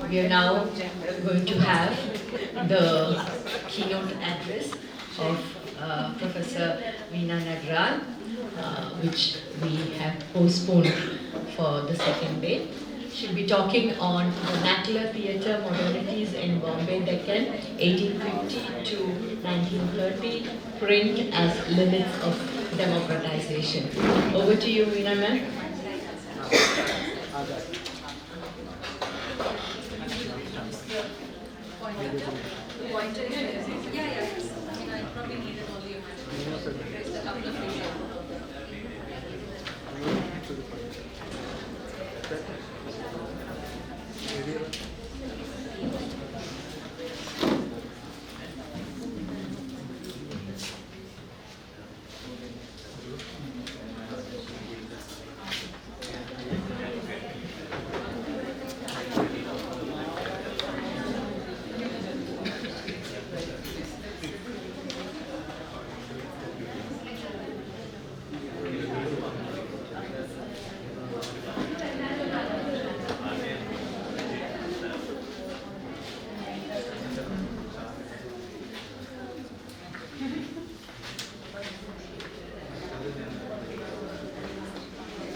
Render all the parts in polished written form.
We are now going to have the keynote address of Professor Veena Nagral, which we have postponed for the second day. She'll be talking on vernacular theatre modernities in Bombay Deccan, 1850 to 1930, print as limits of democratization. Over to you, Veena ma'am.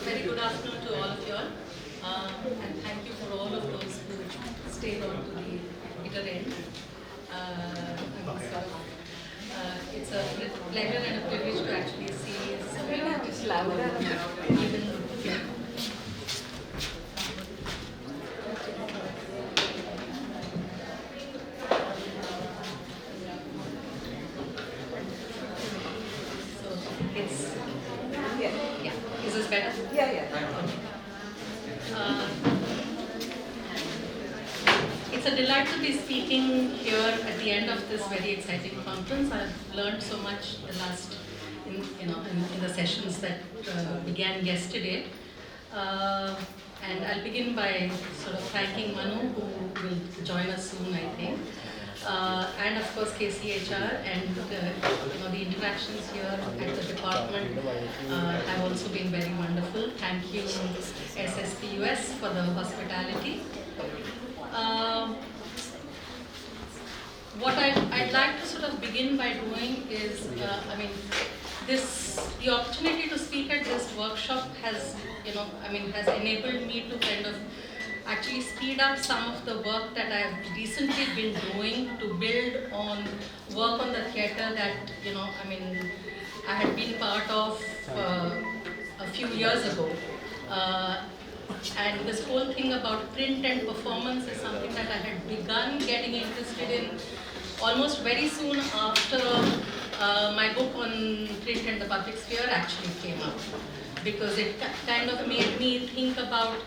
Very good afternoon to all of you all, and thank you for all of those who stayed on to the bitter end. It's a pleasure and a privilege to actually see so many just even it's yeah. Is this better? It's a delight to be speaking here at the end of this very exciting conference. I've learned so much the last, in the sessions that began yesterday. And I'll begin by sort of thanking Manu, who will join us soon, I think. And of course KCHR and the interactions here at the department have also been very wonderful. Thank you SSPUS for the hospitality. What I'd like to sort of begin by doing is, the opportunity to speak at this workshop has, has enabled me to kind of actually speed up some of the work that I've recently been doing to build on work on the theatre that, I had been part of a few years ago. And this whole thing about print and performance is something that I had begun getting interested in almost very soon after my book on print and the public sphere actually came out. Because it kind of made me think about,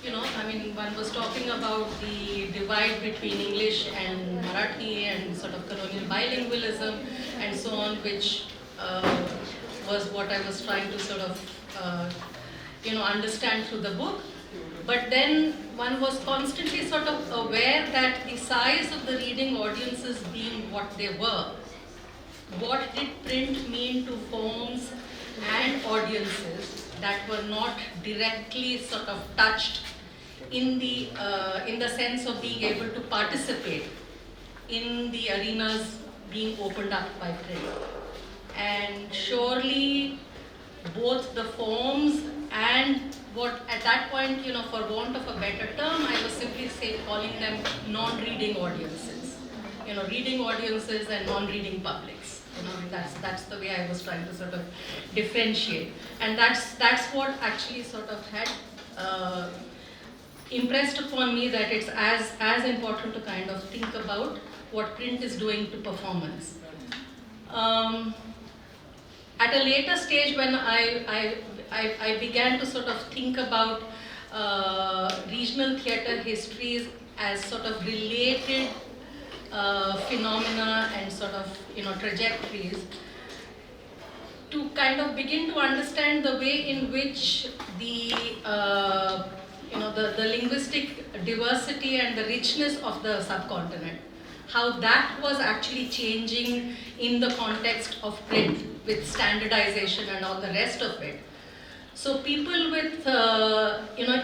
one was talking about the divide between English and Marathi and sort of colonial bilingualism and so on, which was what I was trying to sort of, understand through the book. But then one was constantly sort of aware that the size of the reading audiences being what they were, what did print mean to forms and audiences that were not directly sort of touched in the sense of being able to participate in the arenas being opened up by print. And surely both the forms and what at that point, for want of a better term, I was simply calling them non-reading audiences. Reading audiences and non-reading publics. That's the way I was trying to sort of differentiate. And that's what actually sort of had impressed upon me that it's as important to kind of think about what print is doing to performance. At a later stage, when I began to sort of think about regional theatre histories as sort of related phenomena and sort of trajectories, to kind of begin to understand the way in which the linguistic diversity and the richness of the subcontinent, how that was actually changing in the context of print with standardization and all the rest of it. So people with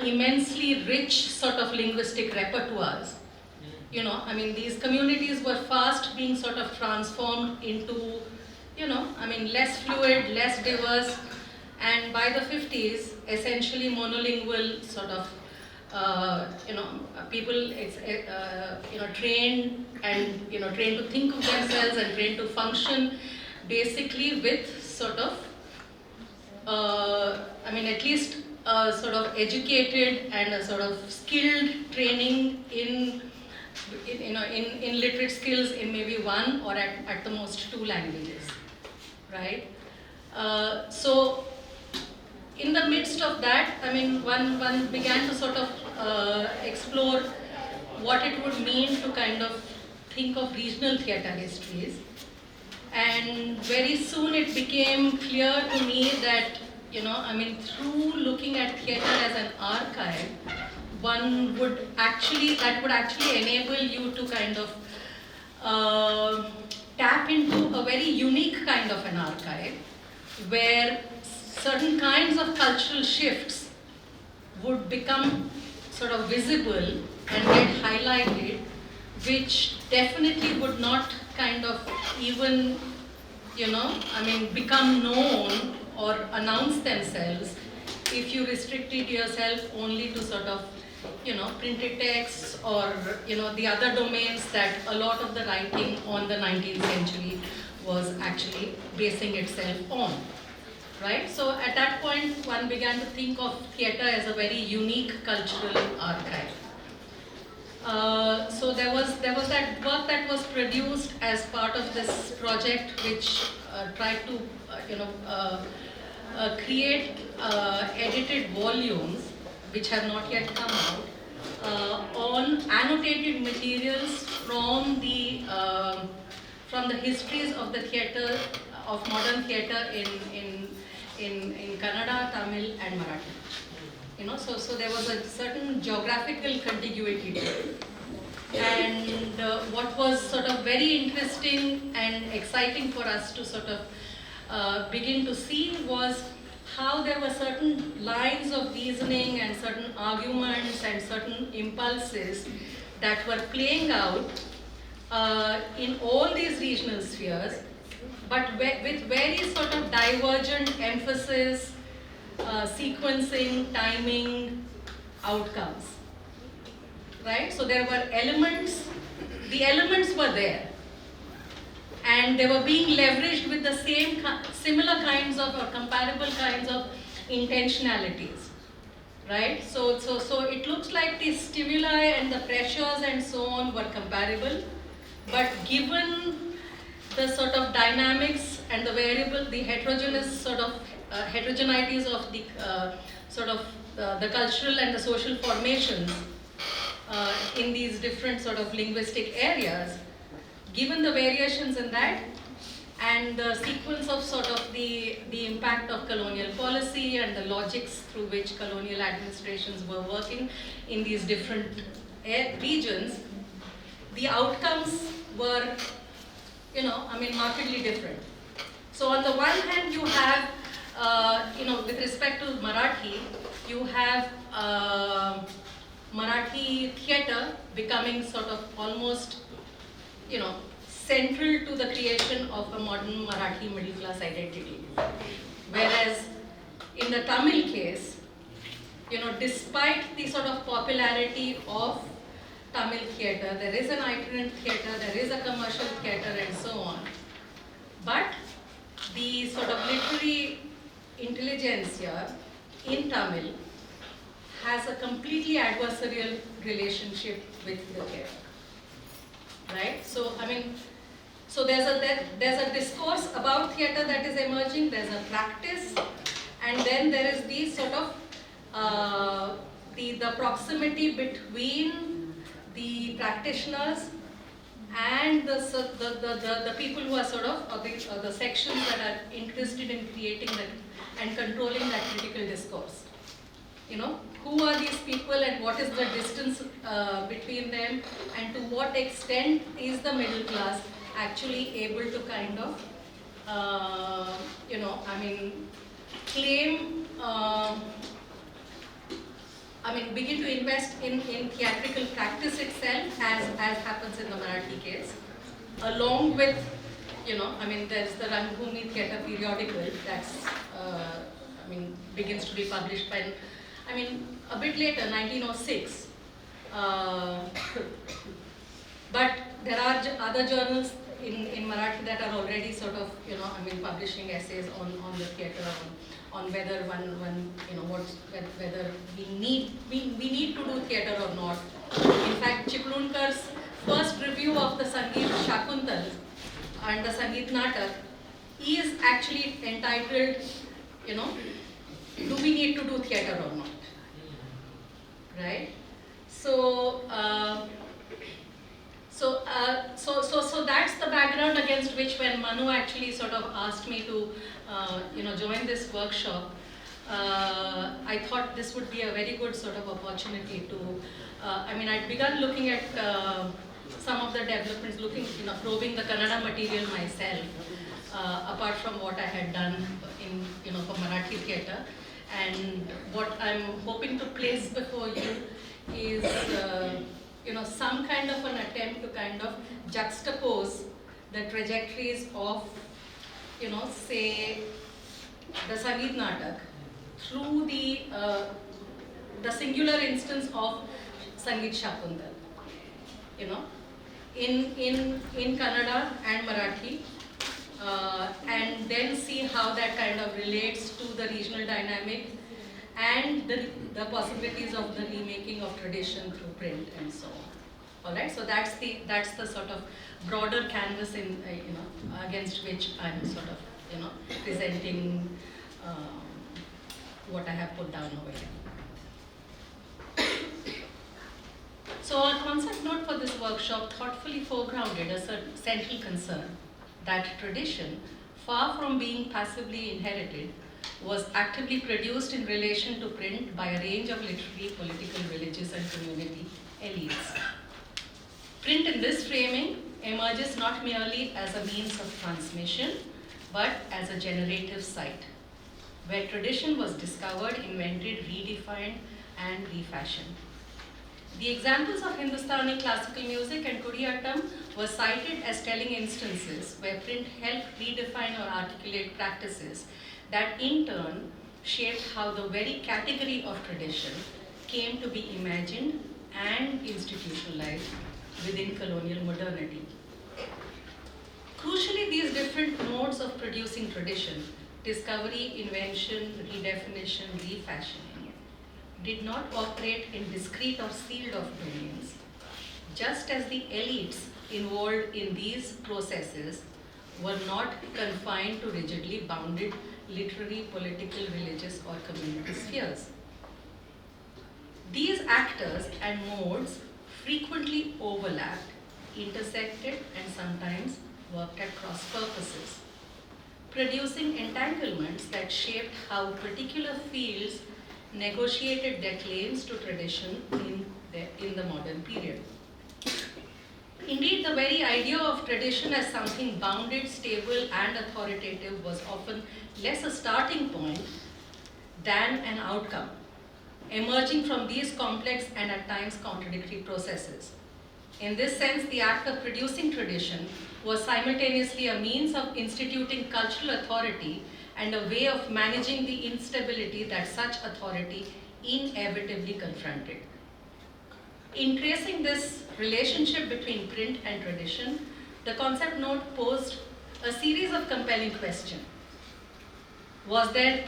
immensely rich sort of linguistic repertoires, these communities were fast being sort of transformed into, less fluid, less diverse, and by the 50s, essentially monolingual sort of, people, trained and, trained to think of themselves and trained to function basically with sort of, at least sort of educated and a sort of skilled training in literate skills in maybe one or at the most two languages, right? So in the midst of that, one began to sort of explore what it would mean to kind of think of regional theatre histories. And very soon it became clear to me that, through looking at theatre as an archive, that would actually enable you to kind of tap into a very unique kind of an archive, where certain kinds of cultural shifts would become sort of visible and get highlighted, which definitely would not kind of even, become known or announce themselves if you restricted yourself only to sort of, printed texts or, the other domains that a lot of the writing on the 19th century was actually basing itself on, right? So at that point, one began to think of theatre as a very unique cultural archive. So there was that work that was produced as part of this project, which tried to create edited volumes, which have not yet come out, on annotated materials from the histories of the theatre, of modern theatre in Kannada, Tamil, and Marathi. So there was a certain geographical contiguity there. And what was sort of very interesting and exciting for us to sort of begin to see was how there were certain lines of reasoning and certain arguments and certain impulses that were playing out in all these regional spheres, but with very sort of divergent emphasis, sequencing, timing, outcomes, right? So there were elements, the elements were there, and they were being leveraged with the similar kinds of or comparable kinds of intentionalities, right? So it looks like the stimuli and the pressures and so on were comparable, but given the sort of dynamics and the variable, the heterogeneous sort of heterogeneities of the the cultural and the social formations in these different sort of linguistic areas, given the variations in that and the sequence of sort of the impact of colonial policy and the logics through which colonial administrations were working in these different regions, the outcomes were, markedly different. So on the one hand, you have, with respect to Marathi, you have Marathi theatre becoming sort of almost, central to the creation of a modern Marathi middle class identity. Whereas in the Tamil case, despite the sort of popularity of Tamil theatre, there is an itinerant theatre, there is a commercial theatre and so on. But the sort of literary intelligentsia in Tamil has a completely adversarial relationship with the theatre, right? So so there's a discourse about theatre that is emerging. There's a practice, and then there is the sort of the proximity between the practitioners and the people who are sort of the sections that are interested in creating that and controlling that critical discourse. Who are these people and what is the distance between them, and to what extent is the middle class actually able to kind of, claim begin to invest in theatrical practice itself, as happens in the Marathi case, along with, there's the Rangbhumi Theatre periodical that's, begins to be published by, a bit later, 1906. But there are other journals in Marathi that are already sort of, publishing essays on the theatre, on whether whether we need to do theatre or not. In fact, Chiplunkar's first review of the Sangeet Shakuntal and the Sangeet Natak is actually entitled, do we need to do theatre or not? Right? So that's the background against which, when Manu actually sort of asked me to, join this workshop, I thought this would be a very good sort of opportunity to, I'd begun looking at some of the developments, probing the Kannada material myself, apart from what I had done for Marathi theatre. And what I'm hoping to place before you is, some kind of an attempt to kind of juxtapose the trajectories of, say, the Sangeet Natak through the singular instance of Sangeet Shakuntal, in Kannada and Marathi, and then see how that kind of relates to the regional dynamic and the possibilities of the remaking of tradition through print and so on. All right, so that's the sort of broader canvas against which I'm sort of presenting what I have put down over here. So our concept note for this workshop thoughtfully foregrounded a certain central concern that tradition, far from being passively inherited, was actively produced in relation to print by a range of literary, political, religious, and community elites. Print in this framing emerges not merely as a means of transmission, but as a generative site, where tradition was discovered, invented, redefined, and refashioned. The examples of Hindustani classical music and Kudiyattam were cited as telling instances where print helped redefine or articulate practices that in turn shaped how the very category of tradition came to be imagined and institutionalized within colonial modernity. Crucially, these different modes of producing tradition, discovery, invention, redefinition, refashioning, did not operate in discrete or sealed off domains, just as the elites involved in these processes were not confined to rigidly bounded literary, political, religious, or community spheres. These actors and modes frequently overlapped, intersected, and sometimes worked at cross purposes, producing entanglements that shaped how particular fields negotiated their claims to tradition in the modern period. Indeed, the very idea of tradition as something bounded, stable, and authoritative was often less a starting point than an outcome, emerging from these complex and at times contradictory processes. In this sense, the act of producing tradition was simultaneously a means of instituting cultural authority and a way of managing the instability that such authority inevitably confronted. In tracing this relationship between print and tradition, the concept note posed a series of compelling questions. Was there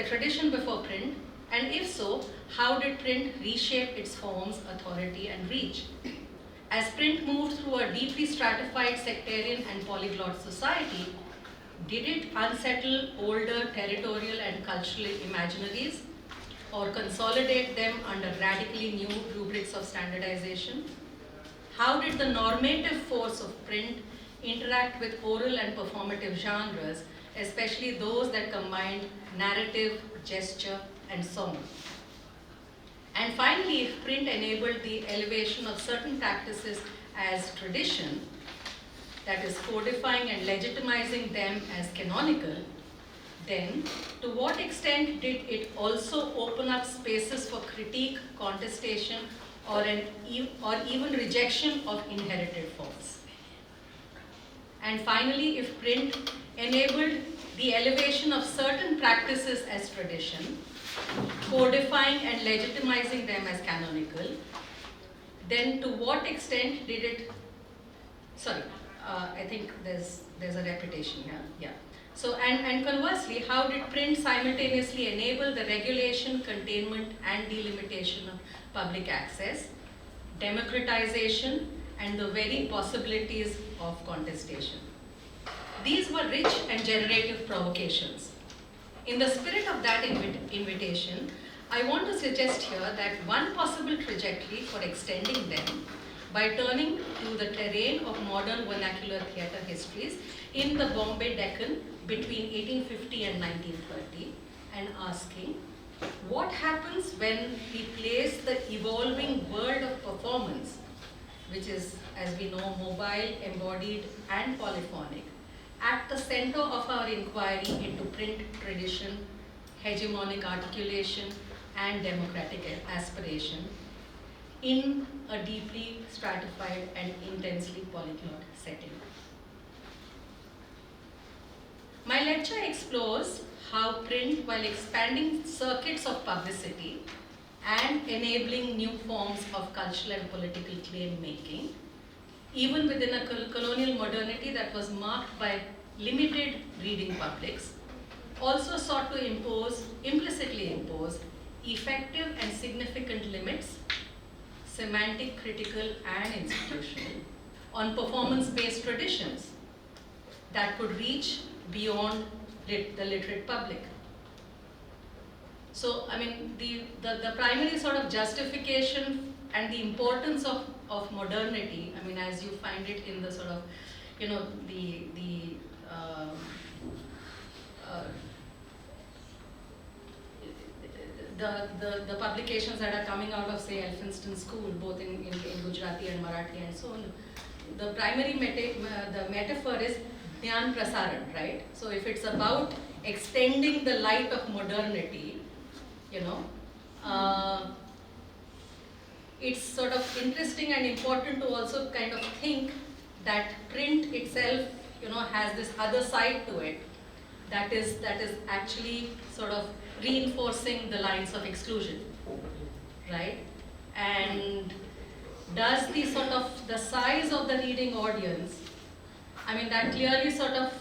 tradition before print? And if so, how did print reshape its forms, authority, and reach? As print moved through a deeply stratified sectarian and polyglot society, did it unsettle older territorial and cultural imaginaries, or consolidate them under radically new rubrics of standardization? How did the normative force of print interact with oral and performative genres, especially those that combined narrative, gesture, and song? And finally, if print enabled the elevation of certain practices as tradition, that is codifying and legitimizing them as canonical, then to what extent did it also open up spaces for critique, contestation, or even rejection of inherited forms? And finally, if print enabled the elevation of certain practices as tradition, codifying and legitimizing them as canonical, then to what extent did it, I think there's a repetition here, yeah. So, and conversely, how did print simultaneously enable the regulation, containment, and delimitation of public access, democratization, and the very possibilities of contestation? These were rich and generative provocations. In the spirit of that invitation, I want to suggest here that one possible trajectory for extending them by turning to the terrain of modern vernacular theatre histories in the Bombay Deccan between 1850 and 1930 and asking, what happens when we place the evolving world of performance, which is, as we know, mobile, embodied, and polyphonic, at the center of our inquiry into print tradition, hegemonic articulation, and democratic aspiration in a deeply stratified and intensely polyglot setting. My lecture explores how print, while expanding circuits of publicity and enabling new forms of cultural and political claim making, even within a colonial modernity that was marked by limited reading publics, also sought to implicitly impose, effective and significant limits, semantic, critical, and institutional, on performance-based traditions that could reach beyond the literate public. So, I mean, the primary sort of justification and the importance of modernity, I mean, as you find it in the sort of, you know, the publications that are coming out of, say, Elphinstone School, both in Gujarati and Marathi and so on, the primary metaphor is Dhyan Prasaran, right? So if it's about extending the light of modernity, you know, it's sort of interesting and important to also kind of think that print itself, you know, has this other side to it that is actually sort of reinforcing the lines of exclusion, right? And does the sort of the size of the reading audience, I mean, that clearly sort of,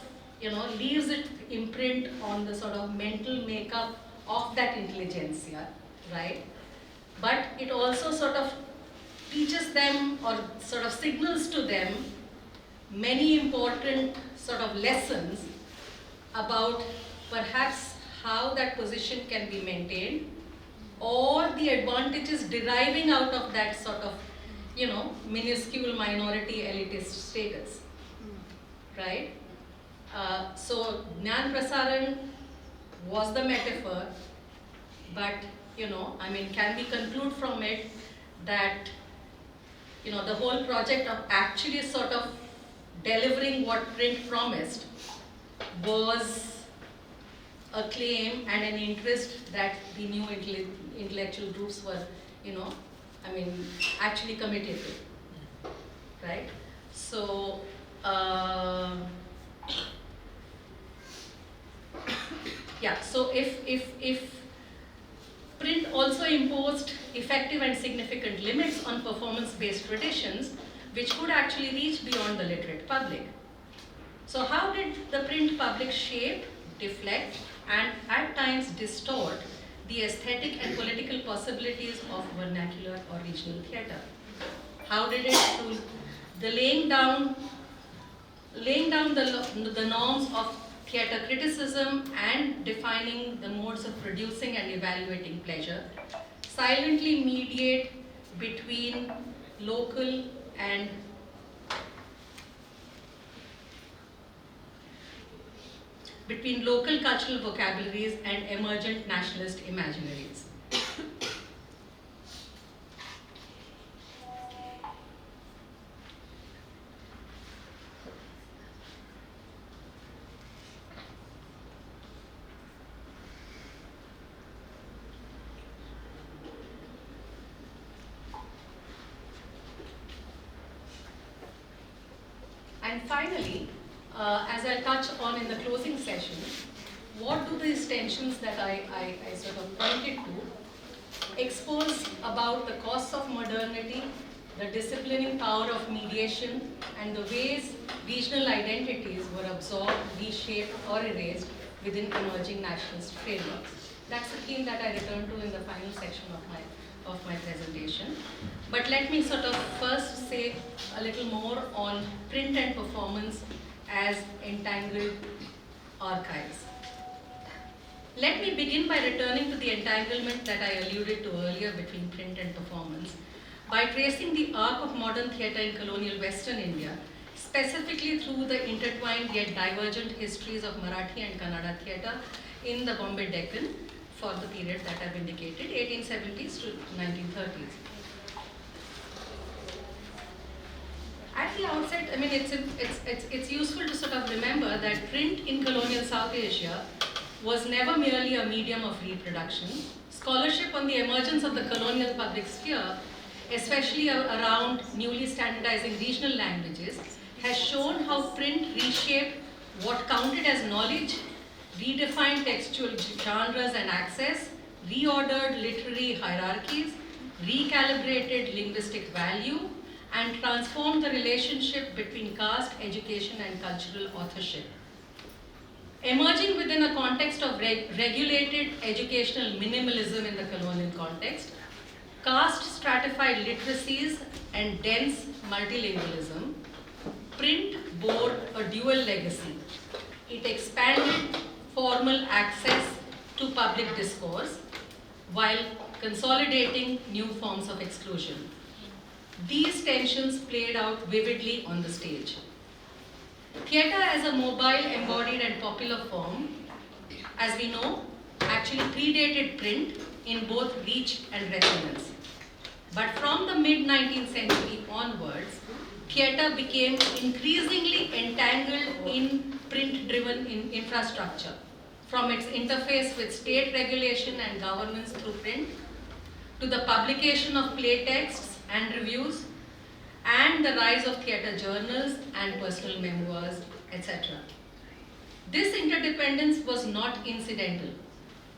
you know, leaves it imprint on the sort of mental makeup of that intelligentsia, right? But it also sort of teaches them or sort of signals to them many important sort of lessons about perhaps how that position can be maintained or the advantages deriving out of that sort of, you know, minuscule minority elitist status, right? So Dhyan Prasaran was the metaphor, but, you know, I mean, can we conclude from it that, you know, the whole project of actually sort of delivering what print promised was a claim and an interest that the new intellectual groups were, you know, I mean, actually committed to, right? So, yeah, so if print also imposed effective and significant limits on performance-based traditions, which could actually reach beyond the literate public. So how did the print public shape, deflect, and at times distort the aesthetic and political possibilities of vernacular or regional theatre? How did it, through the laying down the norms of theatre criticism and defining the modes of producing and evaluating pleasure, silently mediate between local and cultural vocabularies and emergent nationalist imaginaries? And finally, as I'll touch on in the closing session, what do these tensions that I sort of pointed to expose about the costs of modernity, the disciplining power of mediation, and the ways regional identities were absorbed, reshaped, or erased within emerging nationalist frameworks. That's the theme that I return to in the final section of my presentation. But let me sort of first say a little more on print and performance as entangled archives. Let me begin by returning to the entanglement that I alluded to earlier between print and performance by tracing the arc of modern theatre in colonial Western India, specifically through the intertwined yet divergent histories of Marathi and Kannada theatre in the Bombay Deccan for the period that I've indicated, 1870s to 1930s. At the outset, I mean, it's useful to sort of remember that print in colonial South Asia was never merely a medium of reproduction. Scholarship on the emergence of the colonial public sphere, especially around newly standardizing regional languages, has shown how print reshaped what counted as knowledge, redefined textual genres and access, reordered literary hierarchies, recalibrated linguistic value, and transformed the relationship between caste, education, and cultural authorship. Emerging within a context of regulated educational minimalism in the colonial context, caste stratified literacies and dense multilingualism, print bore a dual legacy. It expanded formal access to public discourse while consolidating new forms of exclusion. These tensions played out vividly on the stage. Theatre as a mobile, embodied and popular form, as we know, actually predated print in both reach and resonance. But from the mid-19th century onwards, theatre became increasingly entangled in print-driven infrastructure, from its interface with state regulation and governance through print, to the publication of play texts and reviews, and the rise of theatre journals and personal memoirs, etc. This interdependence was not incidental.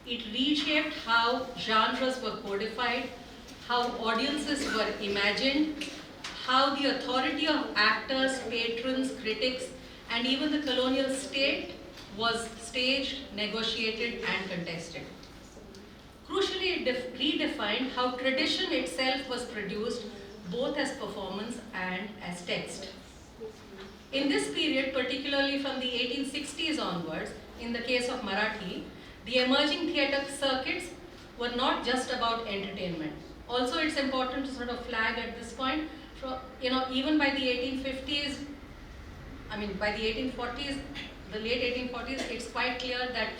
It reshaped how genres were codified, how audiences were imagined, how the authority of actors, patrons, critics, and even the colonial state was staged, negotiated, and contested. Crucially, it redefined how tradition itself was produced both as performance and as text. In this period, particularly from the 1860s onwards, in the case of Marathi, the emerging theatre circuits were not just about entertainment. Also, it's important to sort of flag at this point, even by the 1850s, by the 1840s, the late 1840s, it's quite clear that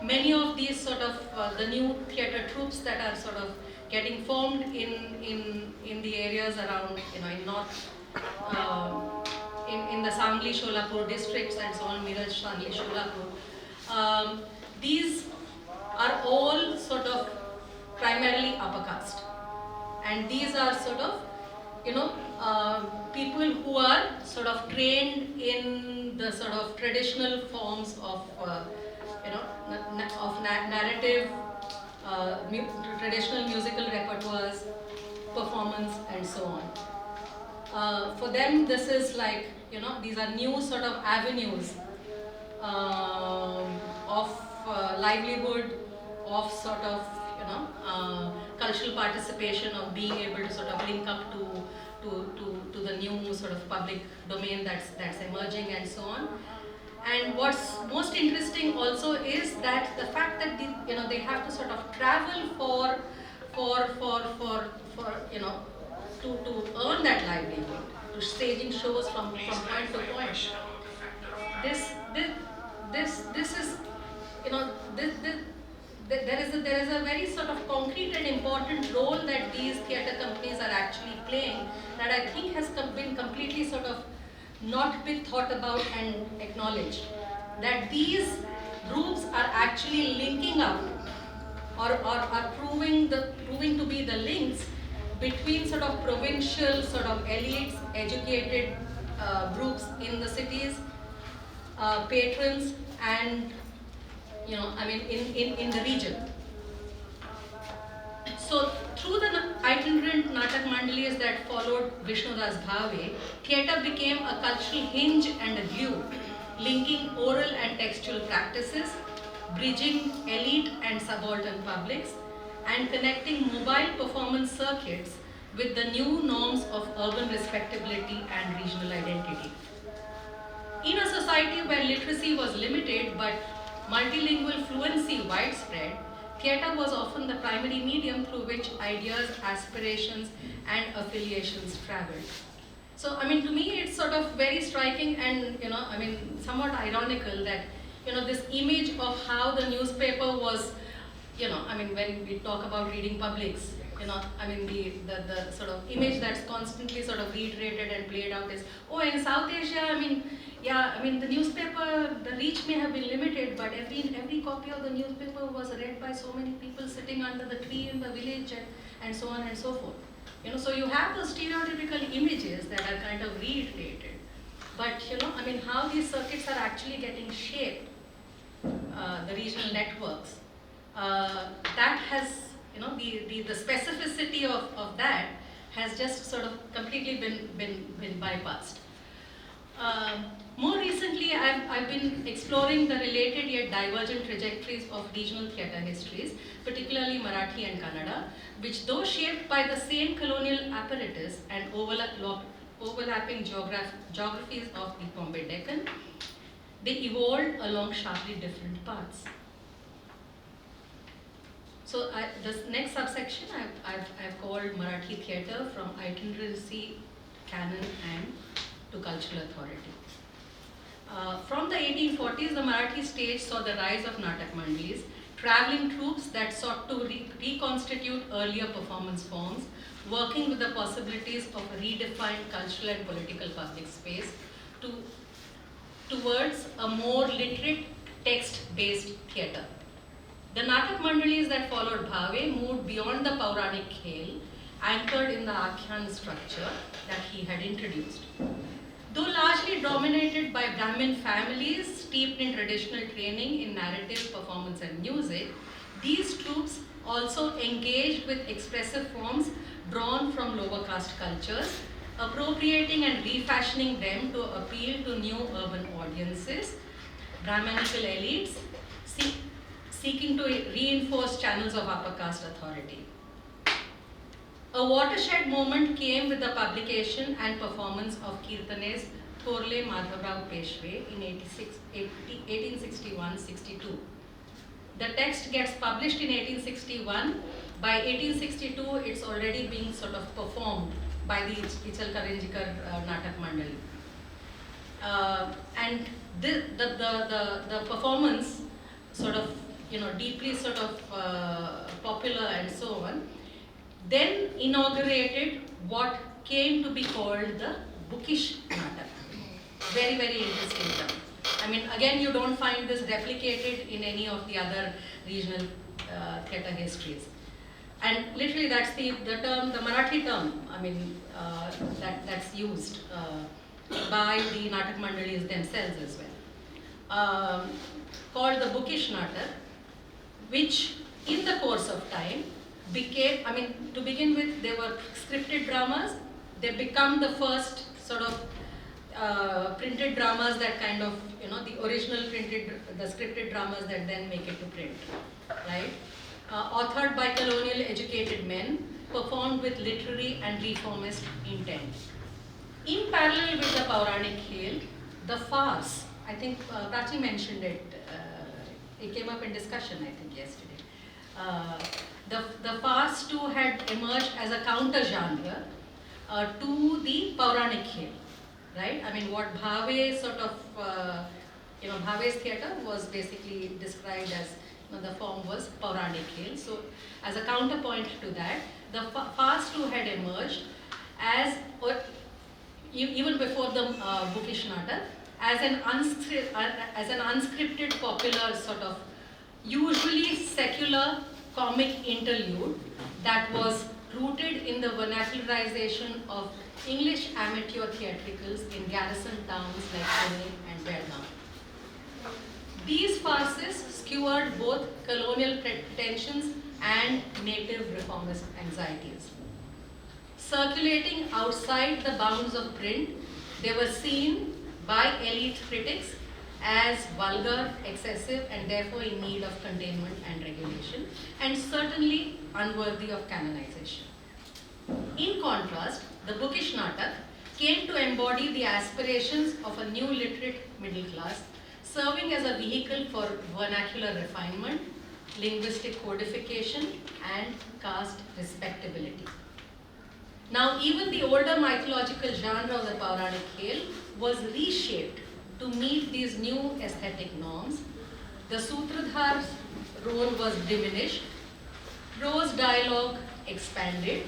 many of these sort of the new theatre troupes that are sort of getting formed in the areas around, in north, in the Sangli, Sholapur districts and so on, Miraj, Sangli, Sholapur. These are all sort of primarily upper caste. And these are sort of, people who are sort of trained in the sort of traditional forms of, narrative, traditional musical repertoires, performance, and so on. For them, this is like, these are new sort of avenues of livelihood, of sort of, cultural participation, of being able to sort of link up to the new sort of public domain that's emerging and so on. And what's most interesting also is that the fact that they have to sort of travel to earn that livelihood, to staging shows from point to point. This is there is a very sort of concrete and important role that these theatre companies are actually playing that I think has been completely sort of not been thought about and acknowledged. That these groups are actually linking up or are proving to be the links between sort of provincial sort of elites, educated groups in the cities, patrons, and in the region. So through the itinerant Natak Mandalis that followed Vishnudas Bhave, theatre became a cultural hinge and a glue, linking oral and textual practices, bridging elite and subaltern publics, and connecting mobile performance circuits with the new norms of urban respectability and regional identity. In a society where literacy was limited but multilingual fluency widespread, theatre was often the primary medium through which ideas, aspirations, and affiliations traveled. So, to me, it's sort of very striking and, somewhat ironical that, this image of how the newspaper was, when we talk about reading publics, the sort of image that's constantly sort of reiterated and played out is, oh, in South Asia, the newspaper, the reach may have been limited, but every copy of the newspaper was read by so many people sitting under the tree in the village and so on and so forth. So you have those stereotypical images that are kind of reiterated. But, how these circuits are actually getting shaped, the regional networks, that has, the specificity of that has just sort of completely been bypassed. More recently, I've been exploring the related yet divergent trajectories of regional theatre histories, particularly Marathi and Kannada, which though shaped by the same colonial apparatus and overlapping geographies of the Bombay Deccan, they evolved along sharply different paths. So this next subsection I've called Marathi theatre from itinerancy, canon, and to cultural authority. From the 1840s, the Marathi stage saw the rise of Natak Mandalis, traveling troupes that sought to reconstitute earlier performance forms, working with the possibilities of a redefined cultural and political public space towards a more literate, text-based theatre. The Natak Mandalis that followed Bhave moved beyond the Pauranik Khel, anchored in the Akhyan structure that he had introduced. Though largely dominated by Brahmin families steeped in traditional training in narrative, performance, and music, these troupes also engaged with expressive forms drawn from lower caste cultures, appropriating and refashioning them to appeal to new urban audiences, Brahmanical elites, seeking to reinforce channels of upper caste authority. A watershed moment came with the publication and performance of Kirtanes Thorle Madhavrao Peshwe in 1861-62. The text gets published in 1861. By 1862, it's already being sort of performed by the Ichalkaranjikar Natak Mandali. And the performance sort of, deeply sort of popular and so on, then inaugurated what came to be called the bookish natak. Very, very interesting term. Again, you don't find this replicated in any of the other regional theatre histories. And literally that's the term, the Marathi term, that's used by the Natak Mandalis themselves as well. Called the bookish natak, which in the course of time became, to begin with, they were scripted dramas. They become the first sort of printed dramas that kind of, the original the scripted dramas that then make it to print, right? Authored by colonial educated men, performed with literary and reformist intent. In parallel with the Pauranik Khel, the farce, I think Prachi mentioned it, it came up in discussion, I think, yesterday. The farce too had emerged as a counter-genre to the Pauranik Khel, right? What Bhave sort of, Bhave's theatre was basically described as, the form was Pauranik Khel. So, as a counterpoint to that, the farce too had emerged as, even before the bookish natak, as an unscripted, popular sort of, usually secular comic interlude that was rooted in the vernacularization of English amateur theatricals in garrison towns like Pune and Belgaum. These farces skewered both colonial pretensions and native reformist anxieties. Circulating outside the bounds of print, they were seen by elite critics as vulgar, excessive, and therefore in need of containment and regulation, and certainly unworthy of canonization. In contrast, the bookish Natak came to embody the aspirations of a new literate middle class, serving as a vehicle for vernacular refinement, linguistic codification, and caste respectability. Now, even the older mythological genre of the Pauranic Khel was reshaped to meet these new aesthetic norms. The Sutradhar's role was diminished, prose dialogue expanded,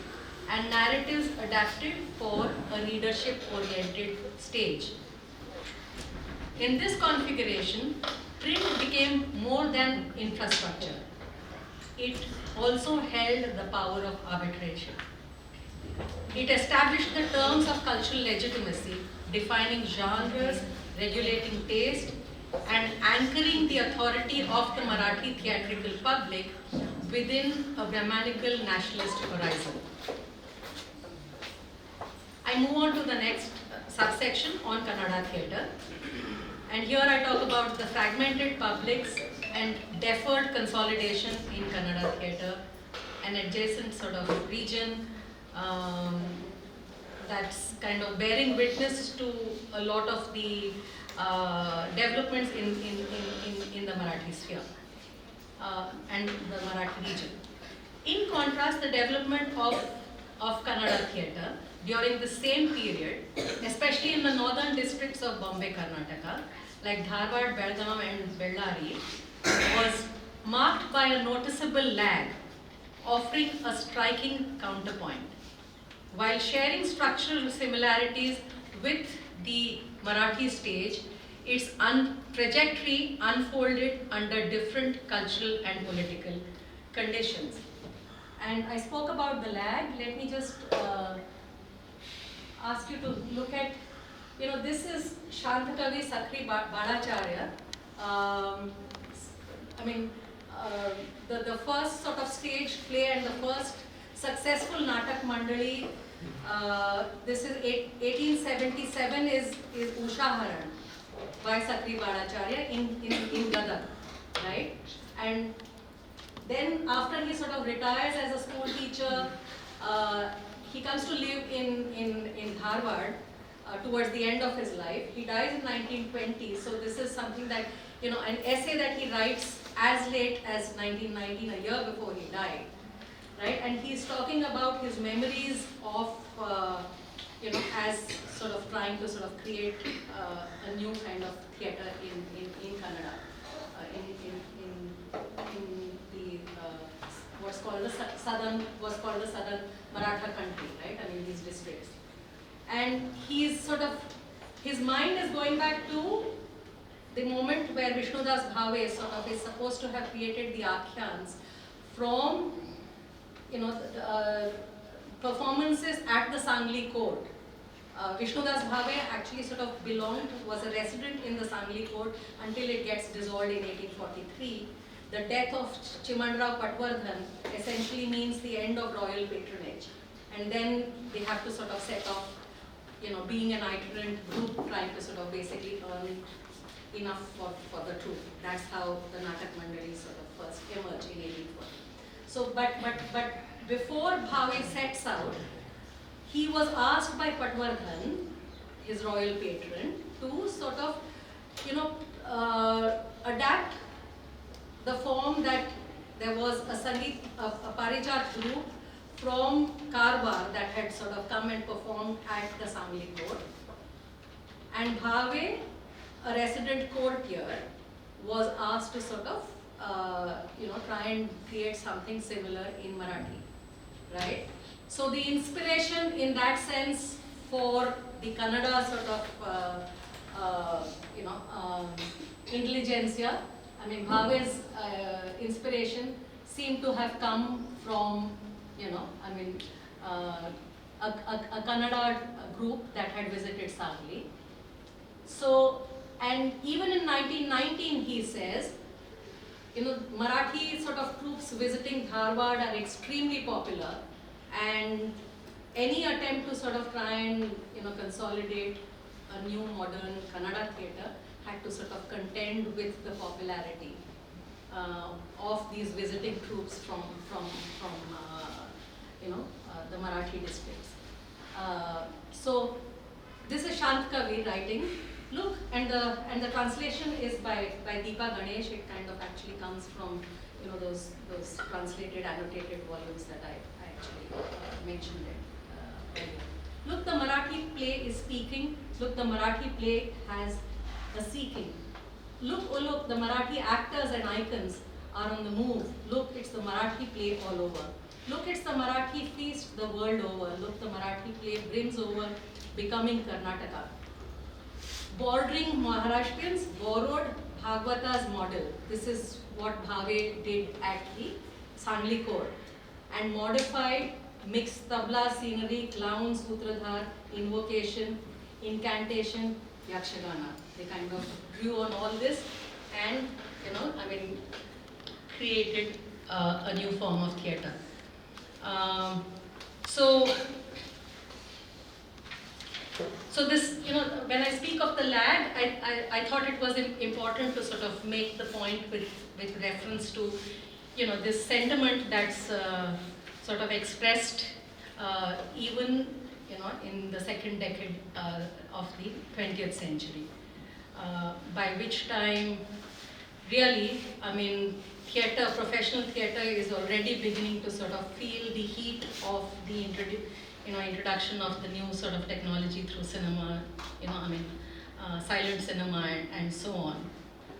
and narratives adapted for a readership-oriented stage. In this configuration, print became more than infrastructure. It also held the power of arbitration. It established the terms of cultural legitimacy, defining genres, regulating taste, and anchoring the authority of the Marathi theatrical public within a Brahmanical nationalist horizon. I move on to the next subsection on Kannada theatre. And here I talk about the fragmented publics and deferred consolidation in Kannada theatre, an adjacent sort of region that's kind of bearing witness to a lot of the developments in the Marathi sphere and the Marathi region. In contrast, the development of Kannada theatre during the same period, especially in the northern districts of Bombay, Karnataka, like Dharwad, Belgaum and Bellary, was marked by a noticeable lag, offering a striking counterpoint. While sharing structural similarities with the Marathi stage, its trajectory unfolded under different cultural and political conditions. And I spoke about the lag. Let me just ask you to look at, this is Shantakavi Sakri Balacharya. The first sort of stage play and the first successful Natak Mandali, this is 1877 is Usha Haran by Sakri Balacharya in Gadag, right? And then after he sort of retires as a school teacher, he comes to live in Dharwad towards the end of his life. He dies in 1920, so this is something that, an essay that he writes as late as 1919, a year before he died, right? And he's talking about his memories of, as sort of trying to sort of create a new kind of theatre in Kannada, in the what's called the southern Maratha country, right? These districts. And he's sort of, his mind is going back to the moment where Vishnudas Bhave sort of is supposed to have created the Akhyans from, performances at the Sangli court. Vishnudas Bhave actually sort of was a resident in the Sangli court until it gets dissolved in 1843. The death of Chimanrao Patwardhan essentially means the end of royal patronage. And then they have to sort of set off, being an itinerant group trying to sort of basically earn enough for the troupe. That's how the Natak Mandali sort of first emerged in 1840. So, but before Bhave sets out, he was asked by Patwardhan, his royal patron, to sort of, adapt the form that there was a Parijat group from Karwar that had sort of come and performed at the Sangli court. And Bhave, a resident courtier, was asked to sort of, try and create something similar in Marathi, right? So the inspiration in that sense for the Kannada sort of, intelligentsia, Bhave's inspiration seemed to have come from a Kannada group that had visited Sangli. So, and even in 1919 he says, Marathi sort of troops visiting Dharwad are extremely popular, and any attempt to sort of try and consolidate a new modern Kannada theatre had to sort of contend with the popularity of these visiting troops from the Marathi districts. So this is Shant Kavi writing. Look, and the translation is by Deepa Ganesh. It kind of actually comes from those translated annotated volumes that I actually mentioned it earlier. Look, the Marathi play is speaking. Look, the Marathi play has a seeking. Look, oh look, the Marathi actors and icons are on the move. Look, it's the Marathi play all over. Look, it's the Marathi feast the world over. Look, the Marathi play brims over, becoming Karnataka. Bordering Maharashtrians borrowed Bhagavata's model. This is what Bhave did at the Sangli court, and modified mixed tabla, scenery, clown, sutradhar, invocation, incantation, yakshagana. They kind of drew on all this and created a new form of theatre. So this, when I speak of the lag, I thought it was important to sort of make the point with reference to, this sentiment that's sort of expressed even, in the second decade of the 20th century, by which time, really, theatre, professional theatre is already beginning to sort of feel the heat of the introduction of the new sort of technology through cinema, silent cinema and so on.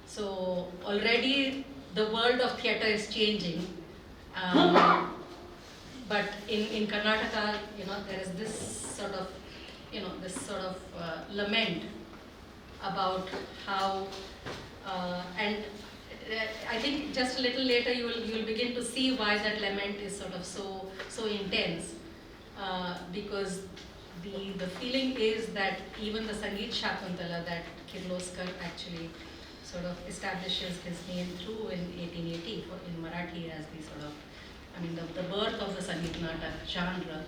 So already the world of theatre is changing, but in Karnataka, there is this sort of, lament about how, and I think just a little later you will begin to see why that lament is sort of so intense. Because the feeling is that even the Sangeet Shakuntala that Kirloskar actually sort of establishes his name through in 1880 in Marathi as the sort of, the birth of the Sangeet Natak genre.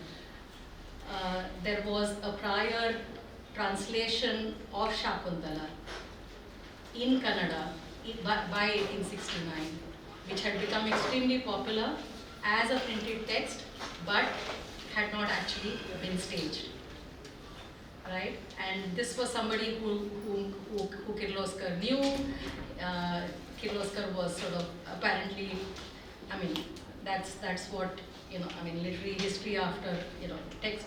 There was a prior translation of Shakuntala in Kannada by 1869, which had become extremely popular as a printed text, but had not actually been staged, right? And this was somebody who Kirloskar knew. Kirloskar was sort of apparently, that's what literary history after text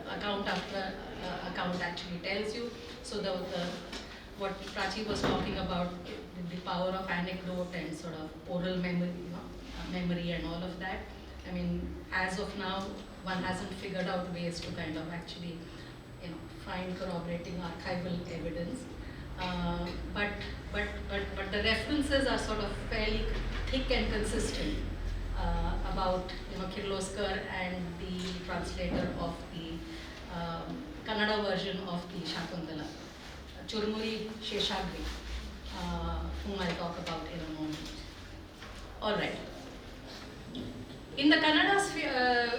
account after account actually tells you. So what Prachi was talking about, the power of anecdote and sort of oral memory, memory and all of that. As of now, one hasn't figured out ways to kind of actually, find corroborating archival evidence. But the references are sort of fairly thick and consistent about Kirloskar and the translator of the Kannada version of the Shakuntala, Churmuri Sheshagri, whom I'll talk about in a moment. All right. In the Kannada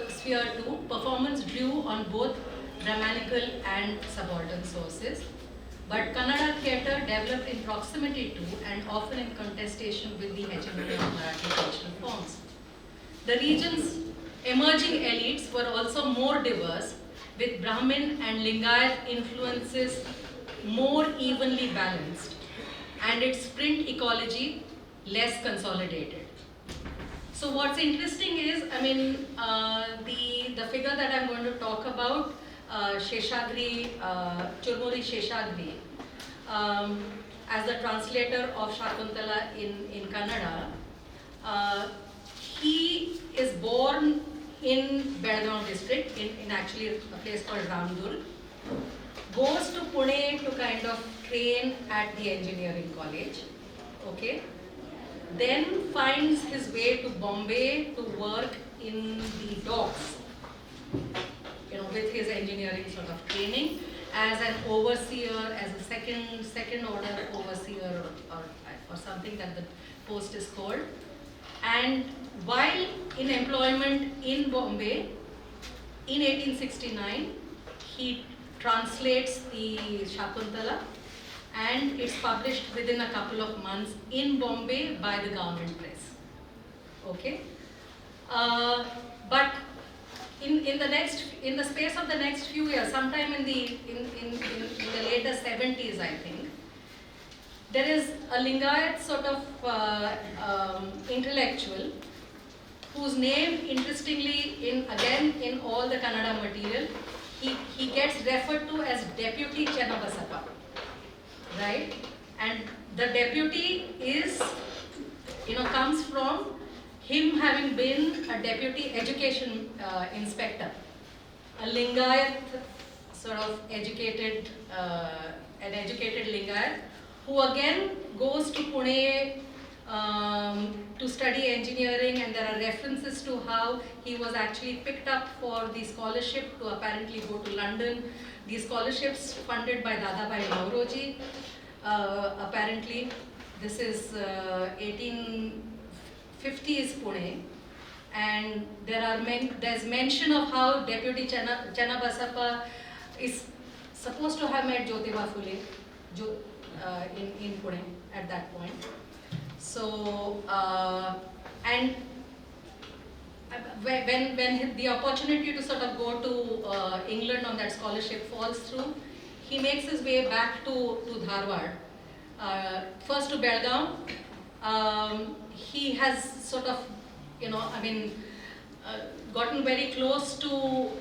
sphere too, performance drew on both grammatical and subaltern sources, but Kannada theatre developed in proximity to and often in contestation with the hegemony of Marathi traditional forms. The region's emerging elites were also more diverse, with Brahmin and Lingayat influences more evenly balanced, and its print ecology less consolidated. So what's interesting is, the figure that I'm going to talk about, Sheshagri, Churmuri Sheshagri, as the translator of Shakuntala in Kannada, he is born in Belgaum district, in actually a place called Ramdur, goes to Pune to kind of train at the engineering college, okay? Then finds his way to Bombay to work in the docks, with his engineering sort of training, as an overseer, as a second order overseer, or something that the post is called. And while in employment in Bombay, in 1869, he translates the Shakuntala, and it's published within a couple of months in Bombay by the government press. Okay, but in the space of the next few years, sometime in the later 70s, I think, there is a Lingayat sort of intellectual whose name, interestingly, in all the Kannada material, he gets referred to as Deputy Chennabasappa, right? And the deputy is, comes from him having been a deputy education inspector, a Lingayat sort of educated, an educated Lingayat, who again goes to Pune to study engineering, and there are references to how he was actually picked up for the scholarship to apparently go to London. These scholarships funded by Dadabhai Nauroji. Apparently, this is 1850s Pune, and there's mention of how Deputy Chennabasappa is supposed to have met Jyotiba Phule in Pune at that point. So, and when the opportunity to sort of go to England on that scholarship falls through, he makes his way back to Dharwad, first to Belgaum. He has sort of, gotten very close to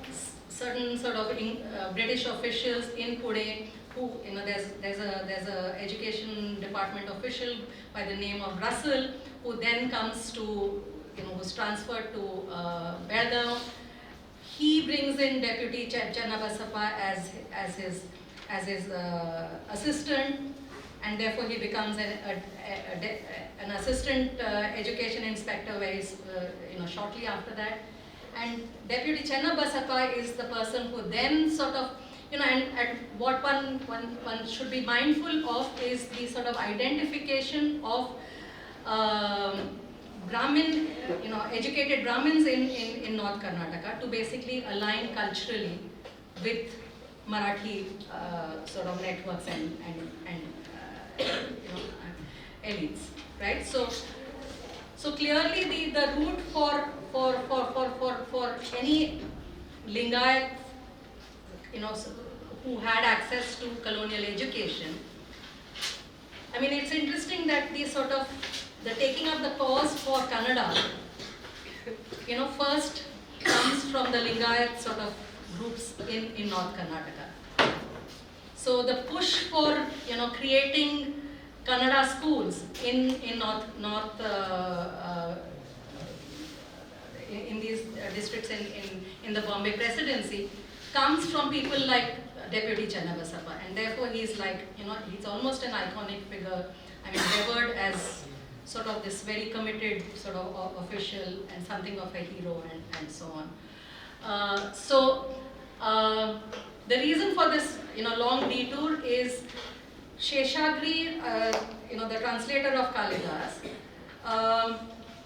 certain sort of British officials in Pune, who, there's a education department official by the name of Russell, who then comes to, who's transferred to Belgaum. He brings in Deputy Chennabasappa as his assistant, and therefore he becomes an assistant education inspector shortly after that. And Deputy Chennabasappa is the person who then sort of, and what one should be mindful of is the sort of identification of Brahmin, educated Brahmins in North Karnataka to basically align culturally with Marathi sort of networks and elites, right? So clearly the route for any Lingayat, who had access to colonial education. I mean, it's interesting that the taking up the cause for Kannada, first comes from the Lingayat sort of groups in North Karnataka. So the push for, creating Kannada schools in these districts in the Bombay Presidency comes from people like Deputy Chennabasappa, and therefore he's like, he's almost an iconic figure. I mean, revered as sort of this very committed sort of official and something of a hero and so on. The reason for this, long detour is Sheshagri, the translator of Kalidas,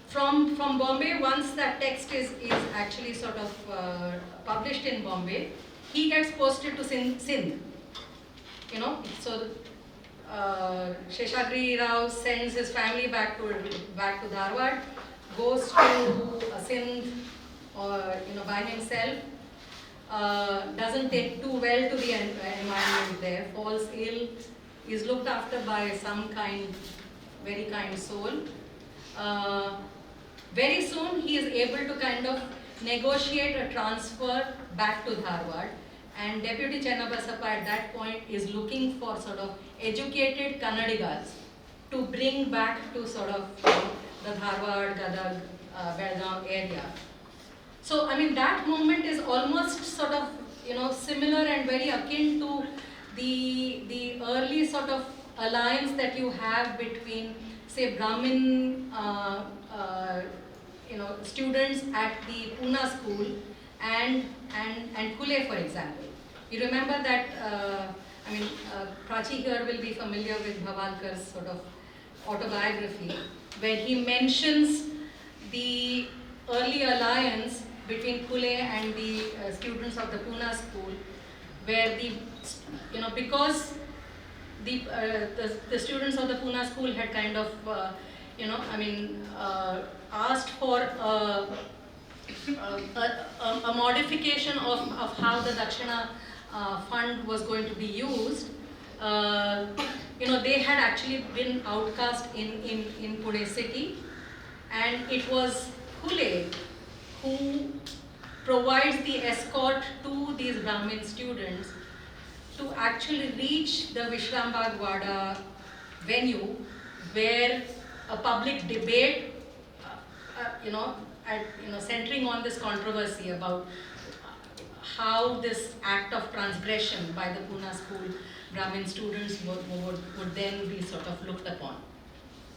from Bombay. Once that text is actually sort of published in Bombay, he gets posted to Sindh. So Sheshagri Rao sends his family back to Dharwad, goes to Sindh, by himself. Doesn't take too well to the environment there, falls ill, is looked after by some very kind soul. Very soon he is able to kind of negotiate a transfer back to Dharwad, and Deputy Chennabasappa at that point is looking for sort of educated Kannadigas to bring back to sort of the Dharwad, Gadag, Belgaum area. So, I mean, that moment is almost sort of, similar and very akin to the early sort of alliance that you have between, say, Brahmin students at the Pune school and Kule, for example. You remember that, Prachi here will be familiar with Bhavalkar's sort of autobiography, where he mentions the early alliance between Kule and the students of the Pune school, where because the students of the Pune school had kind of, asked for a modification of how the Dakshina fund was going to be used. They had actually been outcast in Pune city, and it was Kule who provides the escort to these Brahmin students to actually reach the Vishrambag Wada venue, where a public debate, centering on this controversy about how this act of transgression by the Pune school Brahmin students would then be sort of looked upon.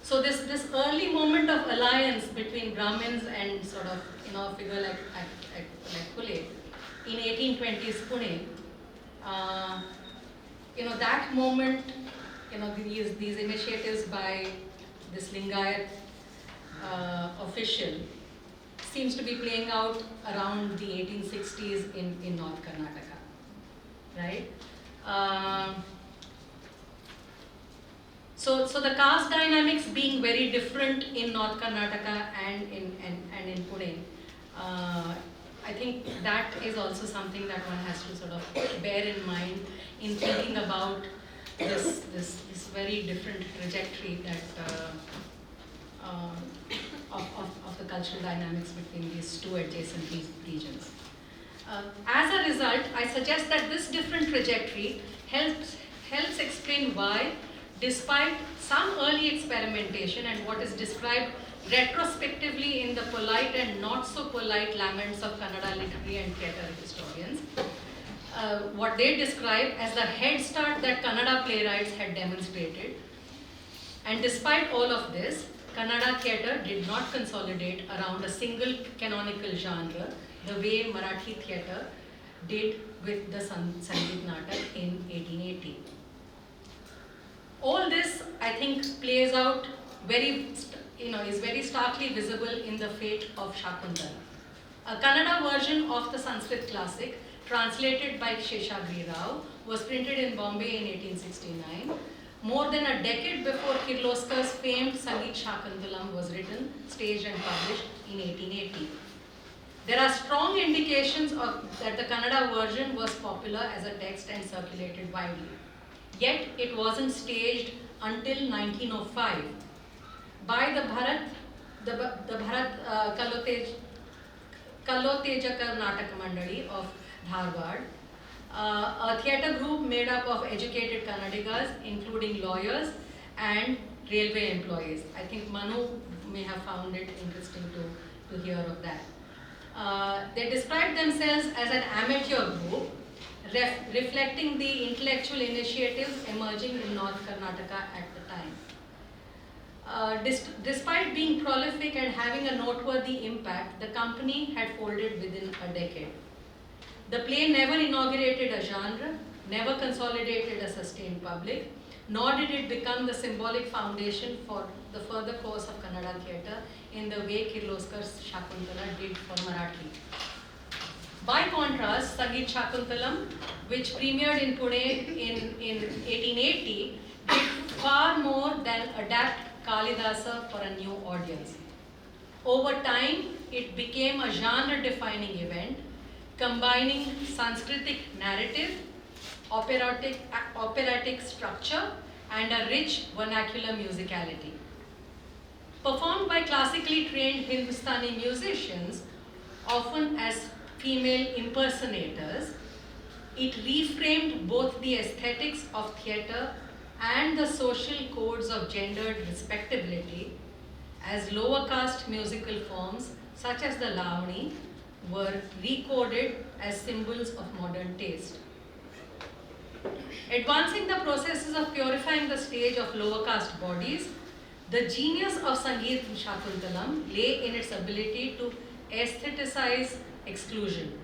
So this early moment of alliance between Brahmins and sort of a figure like Kule in 1820s Pune, that moment, these initiatives by this Lingayat official seems to be playing out around the 1860s in North Karnataka, right? So the caste dynamics being very different in North Karnataka and in Pune, I think that is also something that one has to sort of bear in mind in thinking about this very different trajectory that of the cultural dynamics between these two adjacent regions. As a result, I suggest that this different trajectory helps explain why, despite some early experimentation and what is described retrospectively in the polite and not so polite laments of Kannada literary and theatre historians, what they describe as the head start that Kannada playwrights had demonstrated. And despite all of this, Kannada theatre did not consolidate around a single canonical genre the way Marathi theatre did with the Sangeet Natak in 1880. All this, I think, plays out is very starkly visible in the fate of Shakuntala. A Kannada version of the Sanskrit classic, translated by Sheshagiri Rao, was printed in Bombay in 1869. More than a decade before Kirloskar's famed Sangeet Shakuntalam was written, staged and published in 1880. There are strong indications that the Kannada version was popular as a text and circulated widely. Yet it wasn't staged until 1905 by the Bharat Kaloteja Karnataka Mandali of Dharwad, a theatre group made up of educated Kannadigas, including lawyers and railway employees. I think Manu may have found it interesting to hear of that. They described themselves as an amateur group, reflecting the intellectual initiatives emerging in North Karnataka at the time. Despite being prolific and having a noteworthy impact, the company had folded within a decade. The play never inaugurated a genre, never consolidated a sustained public, nor did it become the symbolic foundation for the further course of Kannada theatre in the way Kirloskar's Shakuntala did for Marathi. By contrast, Sangeet Shakuntalam, which premiered in Pune in 1880, did far more than adapt Kalidasa for a new audience. Over time, it became a genre-defining event, combining Sanskritic narrative, operatic structure, and a rich vernacular musicality. Performed by classically trained Hindustani musicians, often as female impersonators, it reframed both the aesthetics of theatre and the social codes of gendered respectability, as lower caste musical forms such as the Lavani were recoded as symbols of modern taste. Advancing the processes of purifying the stage of lower caste bodies, The genius of Sangeet Shakuntalam lay in its ability to aestheticize exclusion.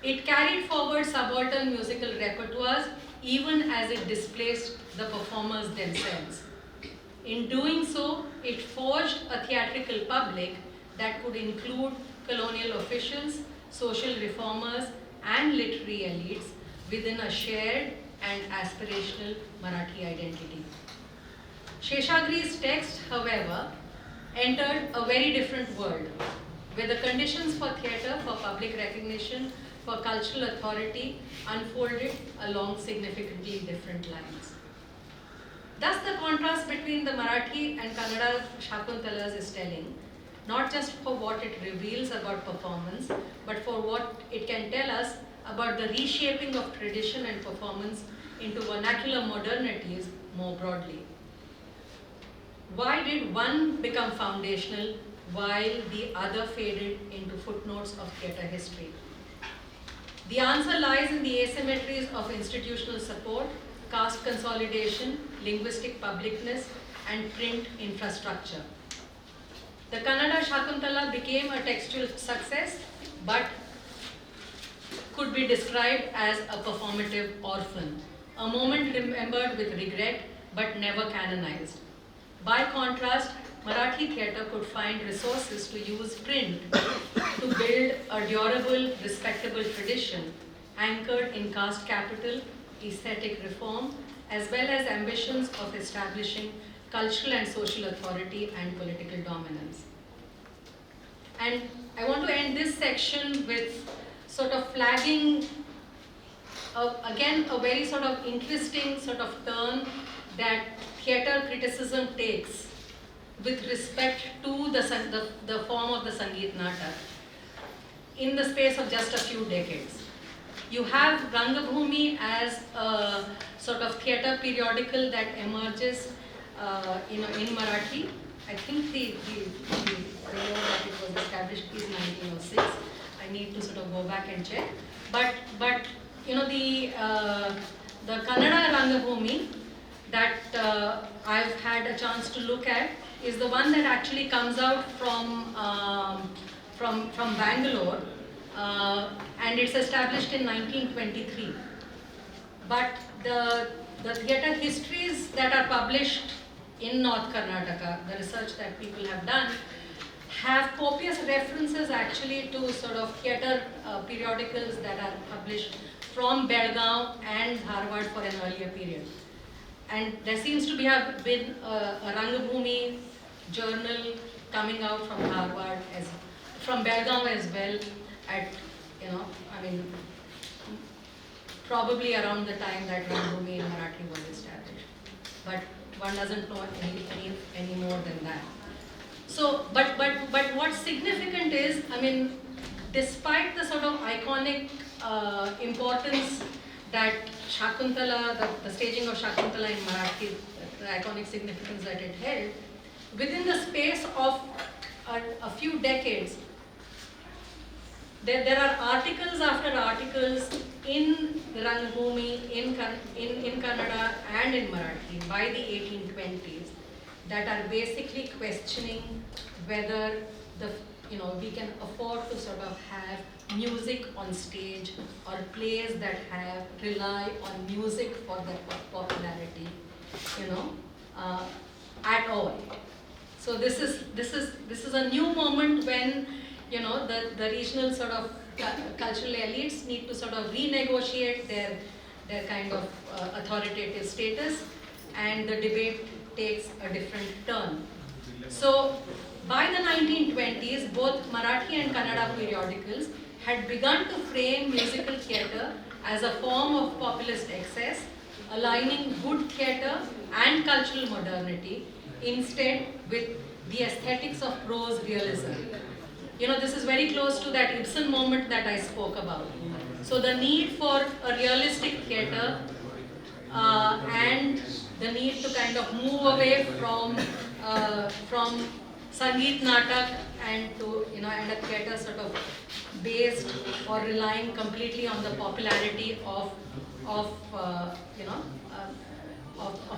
It carried forward subaltern musical repertoires even as it displaced the performers themselves. In doing so, it forged a theatrical public that could include colonial officials, social reformers, and literary elites within a shared and aspirational Marathi identity. Sheshagri's text, however, entered a very different world, where the conditions for theatre, for public recognition, for cultural authority unfolded along significantly different lines. Thus, the contrast between the Marathi and Kannada Shakuntalas is telling, not just for what it reveals about performance, but for what it can tell us about the reshaping of tradition and performance into vernacular modernities more broadly. Why did one become foundational while the other faded into footnotes of theatre history? The answer lies in the asymmetries of institutional support, caste consolidation, linguistic publicness, and print infrastructure. The Kannada Shakuntala became a textual success, but could be described as a performative orphan, a moment remembered with regret but never canonized. By contrast, Marathi theatre could find resources to use print to build a durable, respectable tradition anchored in caste capital, aesthetic reform, as well as ambitions of establishing cultural and social authority and political dominance. And I want to end this section with sort of flagging, again, a very sort of interesting sort of turn that theatre criticism takes with respect to the form of the Sangeet Natak in the space of just a few decades. You have Rangabhumi as a sort of theatre periodical that emerges in Marathi. I think the year that it was established is 1906. I need to sort of go back and check. But the Kannada Rangabhumi that I've had a chance to look at is the one that actually comes out from Bangalore, and it's established in 1923. But the theatre histories that are published in North Karnataka, the research that people have done, have copious references actually to sort of theatre periodicals that are published from Belgaum and Dharwad for an earlier period. And there seems to have been a Rangabhumi journal coming out from Dharwad, from Belgaum as well, at, probably around the time that Rangabhumi in Marathi was established. But one doesn't know any more than that. So, but what's significant is, despite the sort of iconic importance that Shakuntala, the staging of Shakuntala in Marathi, the iconic significance that it held, within the space of a few decades, there are articles after articles in the Rangabhumi, in Kannada and in Marathi by the 1820s that are basically questioning whether we can afford to sort of have music on stage or plays that rely on music for their popularity, at all. So this is a new moment when the regional sort of cultural elites need to sort of renegotiate their kind of authoritative status, and the debate takes a different turn. So by the 1920s, both Marathi and Kannada periodicals had begun to frame musical theatre as a form of populist excess, aligning good theatre and cultural modernity instead with the aesthetics of prose realism. This is very close to that Ibsen moment that I spoke about. So the need for a realistic theatre and the need to kind of move away from Sangeet Natak and to and a theatre sort of based or relying completely on the popularity of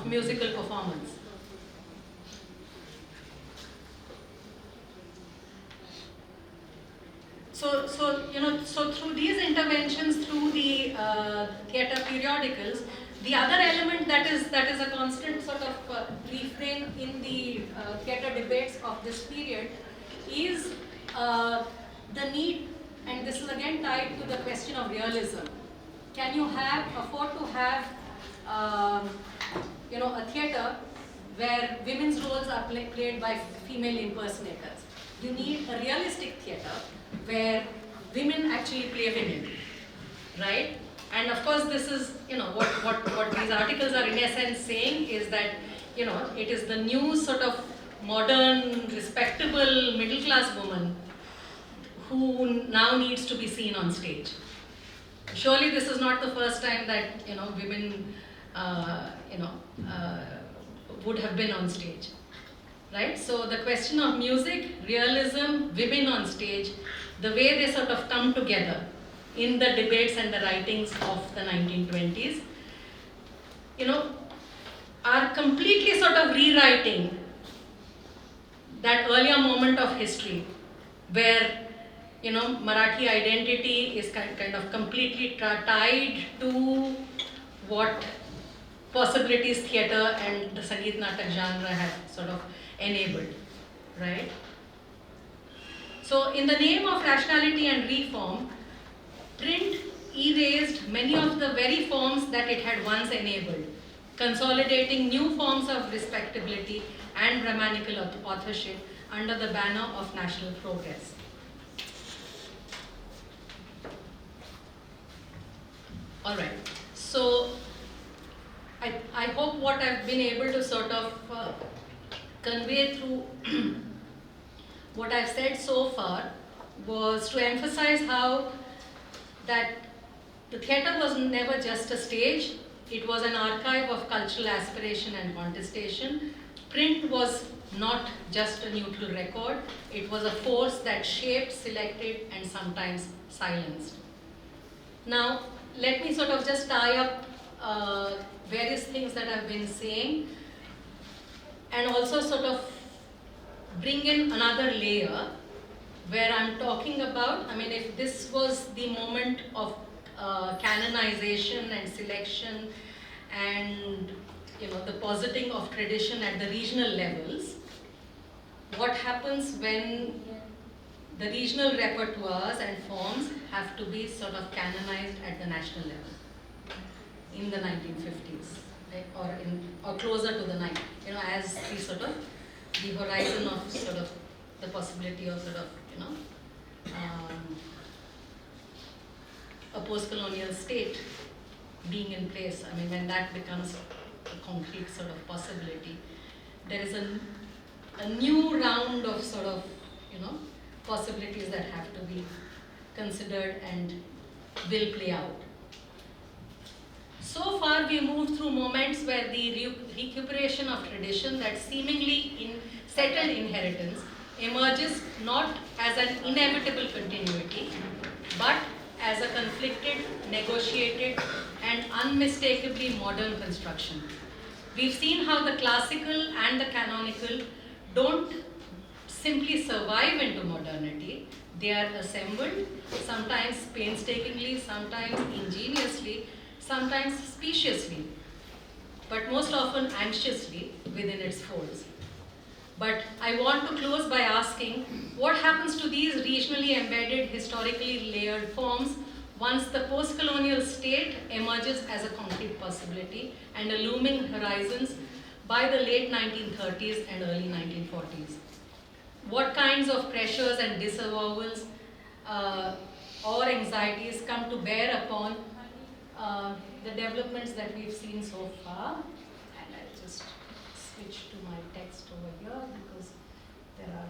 musical performance. So through these interventions, through the theatre periodicals, the other element that is a constant sort of refrain in the theatre debates of this period is the need, and this is again tied to the question of realism. Can you afford to have a theatre where women's roles are played by female impersonators? You need a realistic theatre where women actually play women, right? And of course, this is, what these articles are in essence saying is that, it is the new sort of modern, respectable, middle-class woman who now needs to be seen on stage. Surely this is not the first time that, women, would have been on stage, right? So the question of music, realism, women on stage, the way they sort of come together in the debates and the writings of the 1920s, are completely sort of rewriting that earlier moment of history where, Marathi identity is kind of completely tied to what possibilities theatre and the Sangeet Natak genre have sort of enabled, right? So in the name of rationality and reform, print erased many of the very forms that it had once enabled, consolidating new forms of respectability and grammatical authorship under the banner of national progress. All right, so I hope what I've been able to sort of convey through what I've said so far was to emphasize how that the theatre was never just a stage, it was an archive of cultural aspiration and contestation. Print was not just a neutral record, it was a force that shaped, selected, and sometimes silenced. Now, let me sort of just tie up various things that I've been saying and also sort of bring in another layer where I'm talking about, if this was the moment of canonization and selection and the positing of tradition at the regional levels, what happens when the regional repertoires and forms have to be sort of canonized at the national level in the 1950s, right? or closer to the 90s, as the horizon of sort of the possibility of sort of, a post-colonial state being in place. When that becomes a concrete sort of possibility, there is a new round of sort of, possibilities that have to be considered and will play out. So far, we moved through moments where the recuperation of tradition, that seemingly settled inheritance, emerges not as an inevitable continuity, but as a conflicted, negotiated, and unmistakably modern construction. We've seen how the classical and the canonical don't simply survive into modernity, they are assembled, sometimes painstakingly, sometimes ingeniously, sometimes speciously, but most often anxiously within its folds. But I want to close by asking, what happens to these regionally embedded, historically layered forms once the post-colonial state emerges as a concrete possibility and a looming horizons by the late 1930s and early 1940s? What kinds of pressures and disavowals or anxieties come to bear upon the developments that we've seen so far? And I'll just switch to my text over here because there are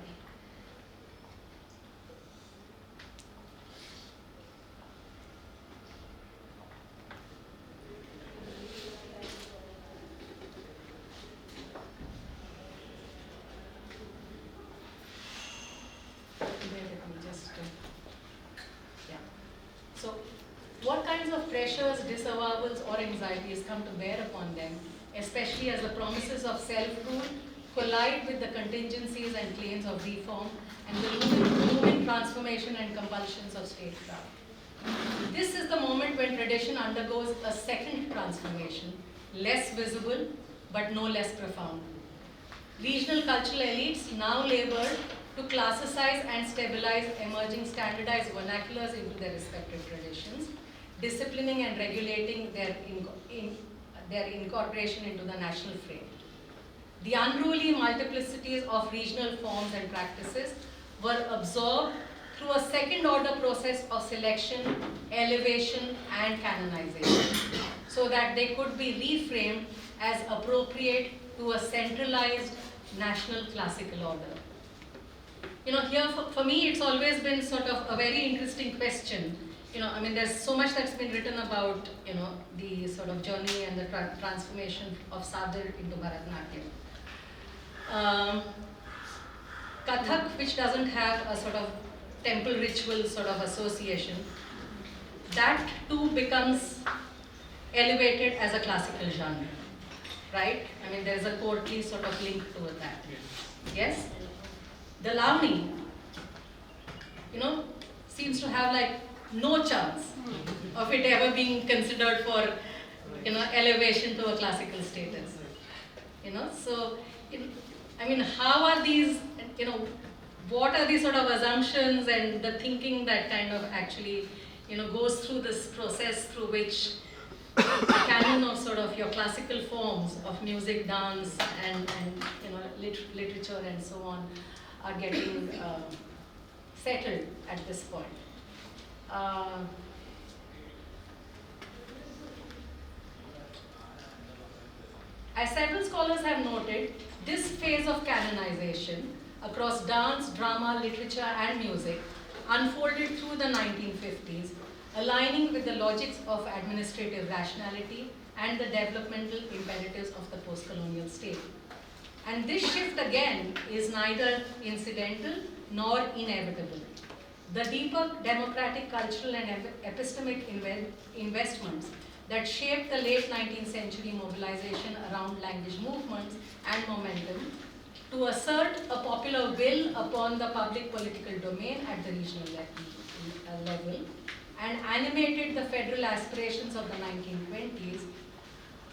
So, what kinds of pressures, disavowals, or anxieties come to bear upon them, especially as the promises of self-rule, collide with the contingencies and claims of reform and the looming transformation and compulsions of statecraft. This is the moment when tradition undergoes a second transformation, less visible but no less profound. Regional cultural elites now labor to classicize and stabilize emerging standardized vernaculars into their respective traditions, disciplining and regulating their incorporation into the national frame. The unruly multiplicities of regional forms and practices were absorbed through a second-order process of selection, elevation, and canonization, so that they could be reframed as appropriate to a centralized national classical order. Here for me, it's always been sort of a very interesting question. There's so much that's been written about, the sort of journey and the transformation of Sadar into Bharatanatyam. Kathak, which doesn't have a sort of temple ritual sort of association, that too becomes elevated as a classical genre, right? There's a courtly sort of link to that. Yes? The Lavani, seems to have like no chance of it ever being considered for, elevation to a classical status. So, how are these, what are these sort of assumptions and the thinking that kind of actually, goes through this process through which the canon of sort of your classical forms of music, dance, and literature and so on are getting settled at this point. As several scholars have noted, this phase of canonization across dance, drama, literature, and music unfolded through the 1950s, aligning with the logics of administrative rationality and the developmental imperatives of the post-colonial state. And this shift again is neither incidental nor inevitable. The deeper democratic, cultural, and epistemic investments that shaped the late 19th century mobilization around language movements and momentum to assert a popular will upon the public political domain at the regional level and animated the federal aspirations of the 1920s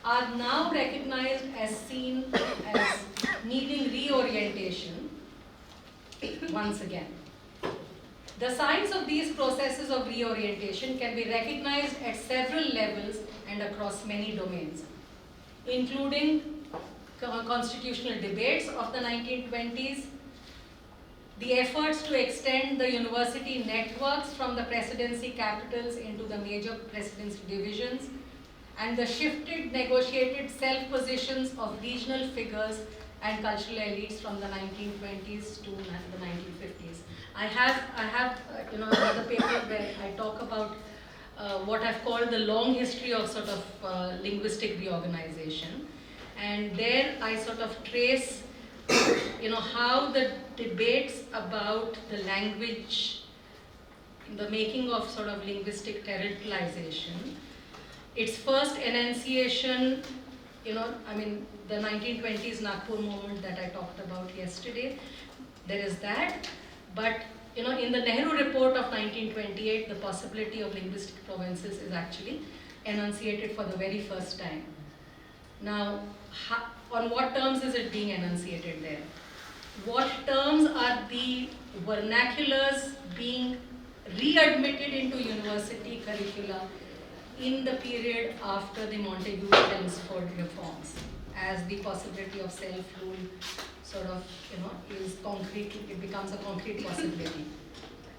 are now recognized as seen as needing reorientation once again. The signs of these processes of reorientation can be recognized at several levels and across many domains, including constitutional debates of the 1920s, the efforts to extend the university networks from the presidency capitals into the major presidency divisions, and the shifted negotiated self-positions of regional figures and cultural elites from the 1920s to the 1950s. I have another paper where I talk about what I've called the long history of sort of linguistic reorganization. And there I sort of trace, how the debates about the language, the making of sort of linguistic territorialization, its first enunciation, the 1920s Nagpur movement that I talked about yesterday, there is that. But, in the Nehru report of 1928, the possibility of linguistic provinces is actually enunciated for the very first time. Now, on what terms is it being enunciated there? What terms are the vernaculars being readmitted into university curricula in the period after the Montagu-Chelmsford reforms, as the possibility of self-rule sort of, is concrete, it becomes a concrete possibility.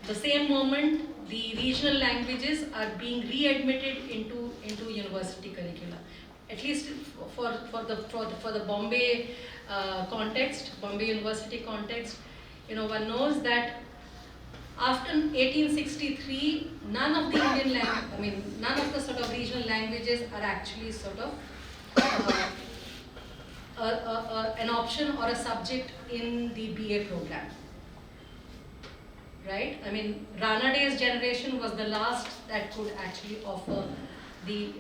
The same moment, the regional languages are being readmitted into university curricula. At least for the Bombay context, Bombay University context, one knows that after 1863, none of the none of the sort of regional languages are actually sort of an option or a subject in the BA program, right? Ranaday's generation was the last that could actually offer the,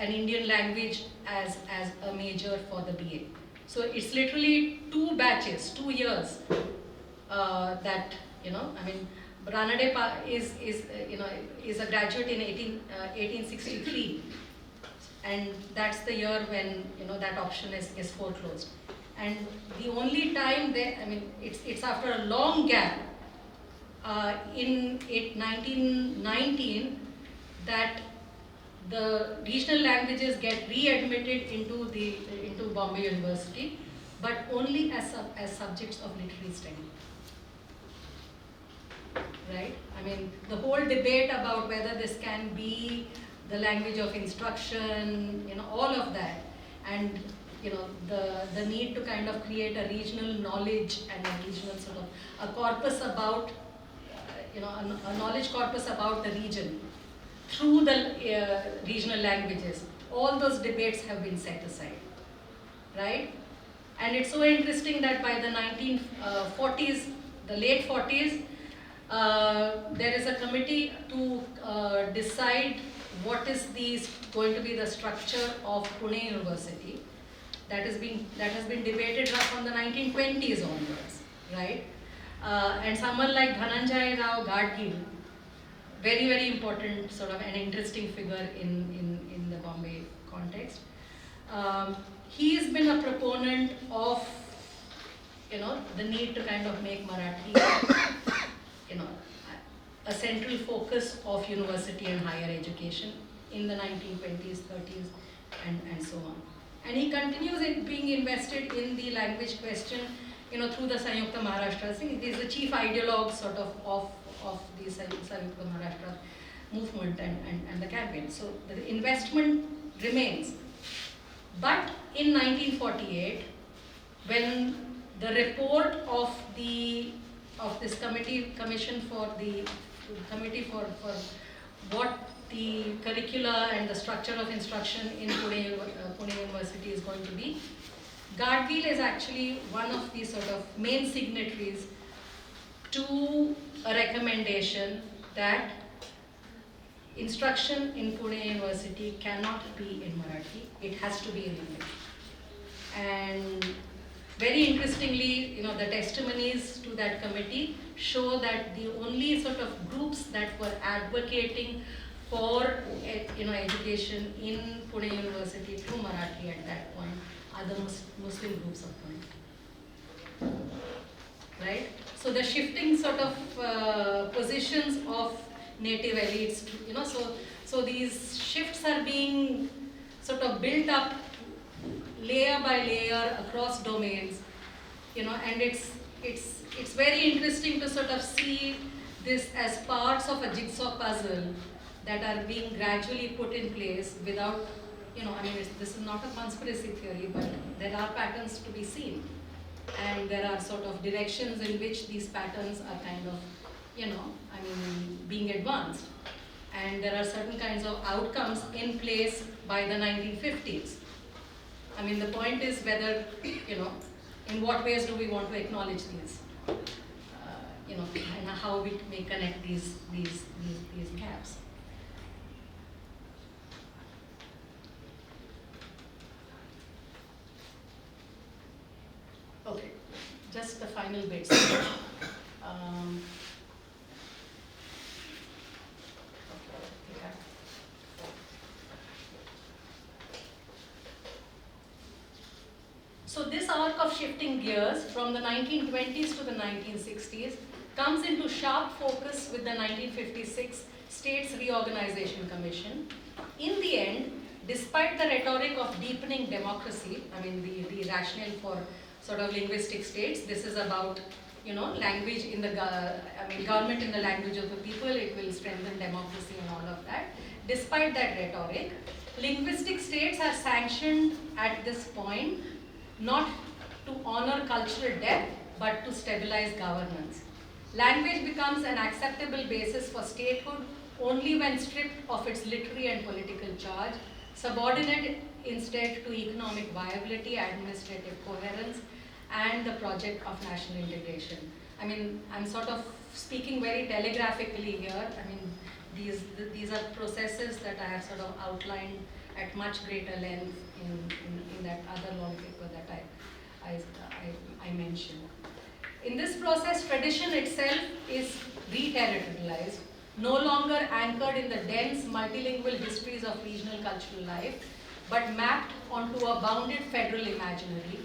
an Indian language as a major for the BA. So it's literally 2 batches, 2 years that, I mean, Ranade is a graduate in 1863, and that's the year when that option is foreclosed. And the only time it's after a long gap in 1919 that the regional languages get readmitted into Bombay University, but only as subjects of literary study. Right? I mean, the whole debate about whether this can be the language of instruction, all of that, and the need to kind of create a regional knowledge and a regional sort of a corpus about, a knowledge corpus about the region through the regional languages. All those debates have been set aside, right? And it's so interesting that by the 1940s, the late 40s, there is a committee to decide what is going to be the structure of Pune University. That has been debated from the 1920s onwards, right? And someone like Dhananjay Rao Gadgil, very, very important, sort of an interesting figure in the Bombay context. He has been a proponent of, the need to kind of make Marathi, a central focus of university and higher education in the 1920s, 30s, and so on. And he continues in being invested in the language question, through the Sanyukta Maharashtra thing. He is the chief ideologue sort of the Sanyukta Maharashtra movement and the campaign. So the investment remains. But in 1948, when the report of this commission for the committee for what the curricula and the structure of instruction in Pune University is going to be, Gadgil is actually one of the sort of main signatories to a recommendation that instruction in Pune University cannot be in Marathi, it has to be in English. And very interestingly, the testimonies to that committee show that the only sort of groups that were advocating for education in Pune University through Marathi at that point are the Muslim groups of Pune. Right? So the shifting sort of positions of native elites, so these shifts are being sort of built up layer by layer across domains, and it's very interesting to sort of see this as parts of a jigsaw puzzle that are being gradually put in place without, this is not a conspiracy theory, but there are patterns to be seen. And there are sort of directions in which these patterns are kind of, being advanced. And there are certain kinds of outcomes in place by the 1950s. The point is whether, in what ways do we want to acknowledge these, and how we may connect these gaps. Okay, just the final bits. So this arc of shifting gears from the 1920s to the 1960s comes into sharp focus with the 1956 States Reorganization Commission. In the end, despite the rhetoric of deepening democracy, the rationale for sort of linguistic states, this is about, language in the, government in the language of the people, it will strengthen democracy and all of that. Despite that rhetoric, linguistic states are sanctioned at this point not to honor cultural depth, but to stabilize governance. Language becomes an acceptable basis for statehood only when stripped of its literary and political charge, subordinate instead to economic viability, administrative coherence, and the project of national integration. I'm sort of speaking very telegraphically here. These are processes that I have sort of outlined at much greater length in that other long paper that I mentioned. In this process, tradition itself is re-territorialized, no longer anchored in the dense multilingual histories of regional cultural life, but mapped onto a bounded federal imaginary,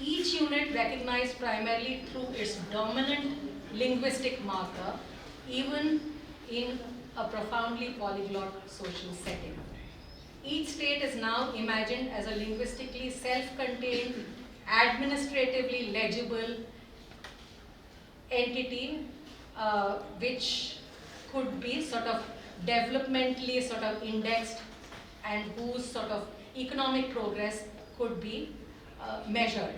each unit recognized primarily through its dominant linguistic marker, even in a profoundly polyglot social setting. Each state is now imagined as a linguistically self-contained, administratively legible entity, which could be sort of developmentally sort of indexed and whose sort of economic progress could be measured.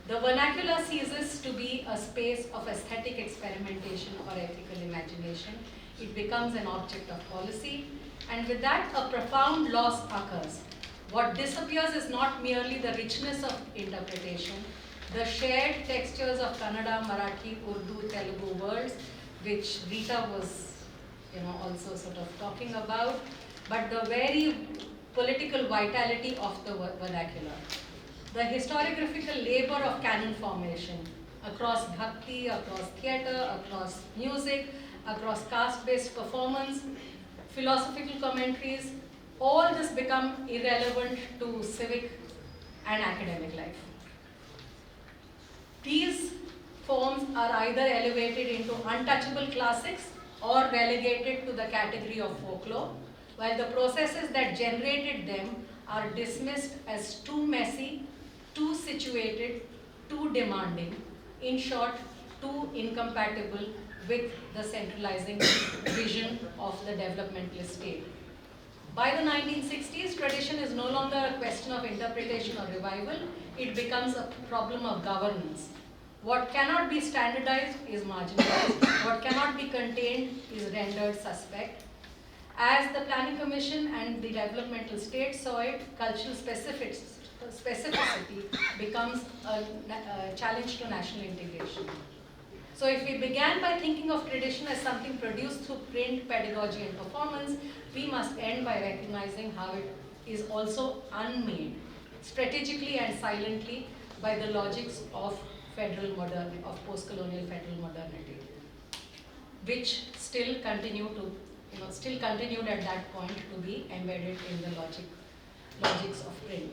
The vernacular ceases to be a space of aesthetic experimentation or ethical imagination. It becomes an object of policy, and with that a profound loss occurs. What disappears is not merely the richness of interpretation, the shared textures of Kannada, Marathi, Urdu, Telugu worlds, which Rita was also sort of talking about, but the very political vitality of the vernacular. The historiographical labor of canon formation across bhakti, across theatre, across music, across caste-based performance, philosophical commentaries, all this become irrelevant to civic and academic life. These forms are either elevated into untouchable classics or relegated to the category of folklore, while the processes that generated them are dismissed as too messy, too situated, too demanding, in short, too incompatible with the centralizing vision of the developmentalist state. By the 1960s, tradition is no longer a question of interpretation or revival, it becomes a problem of governance. What cannot be standardized is marginalized, what cannot be contained is rendered suspect. As the Planning Commission and the developmental state saw it, cultural specificity becomes a challenge to national integration. So if we began by thinking of tradition as something produced through print, pedagogy and performance, we must end by recognizing how it is also unmade, strategically and silently, by the logics of post-colonial federal modernity, which still continued at that point to be embedded in the logics of print.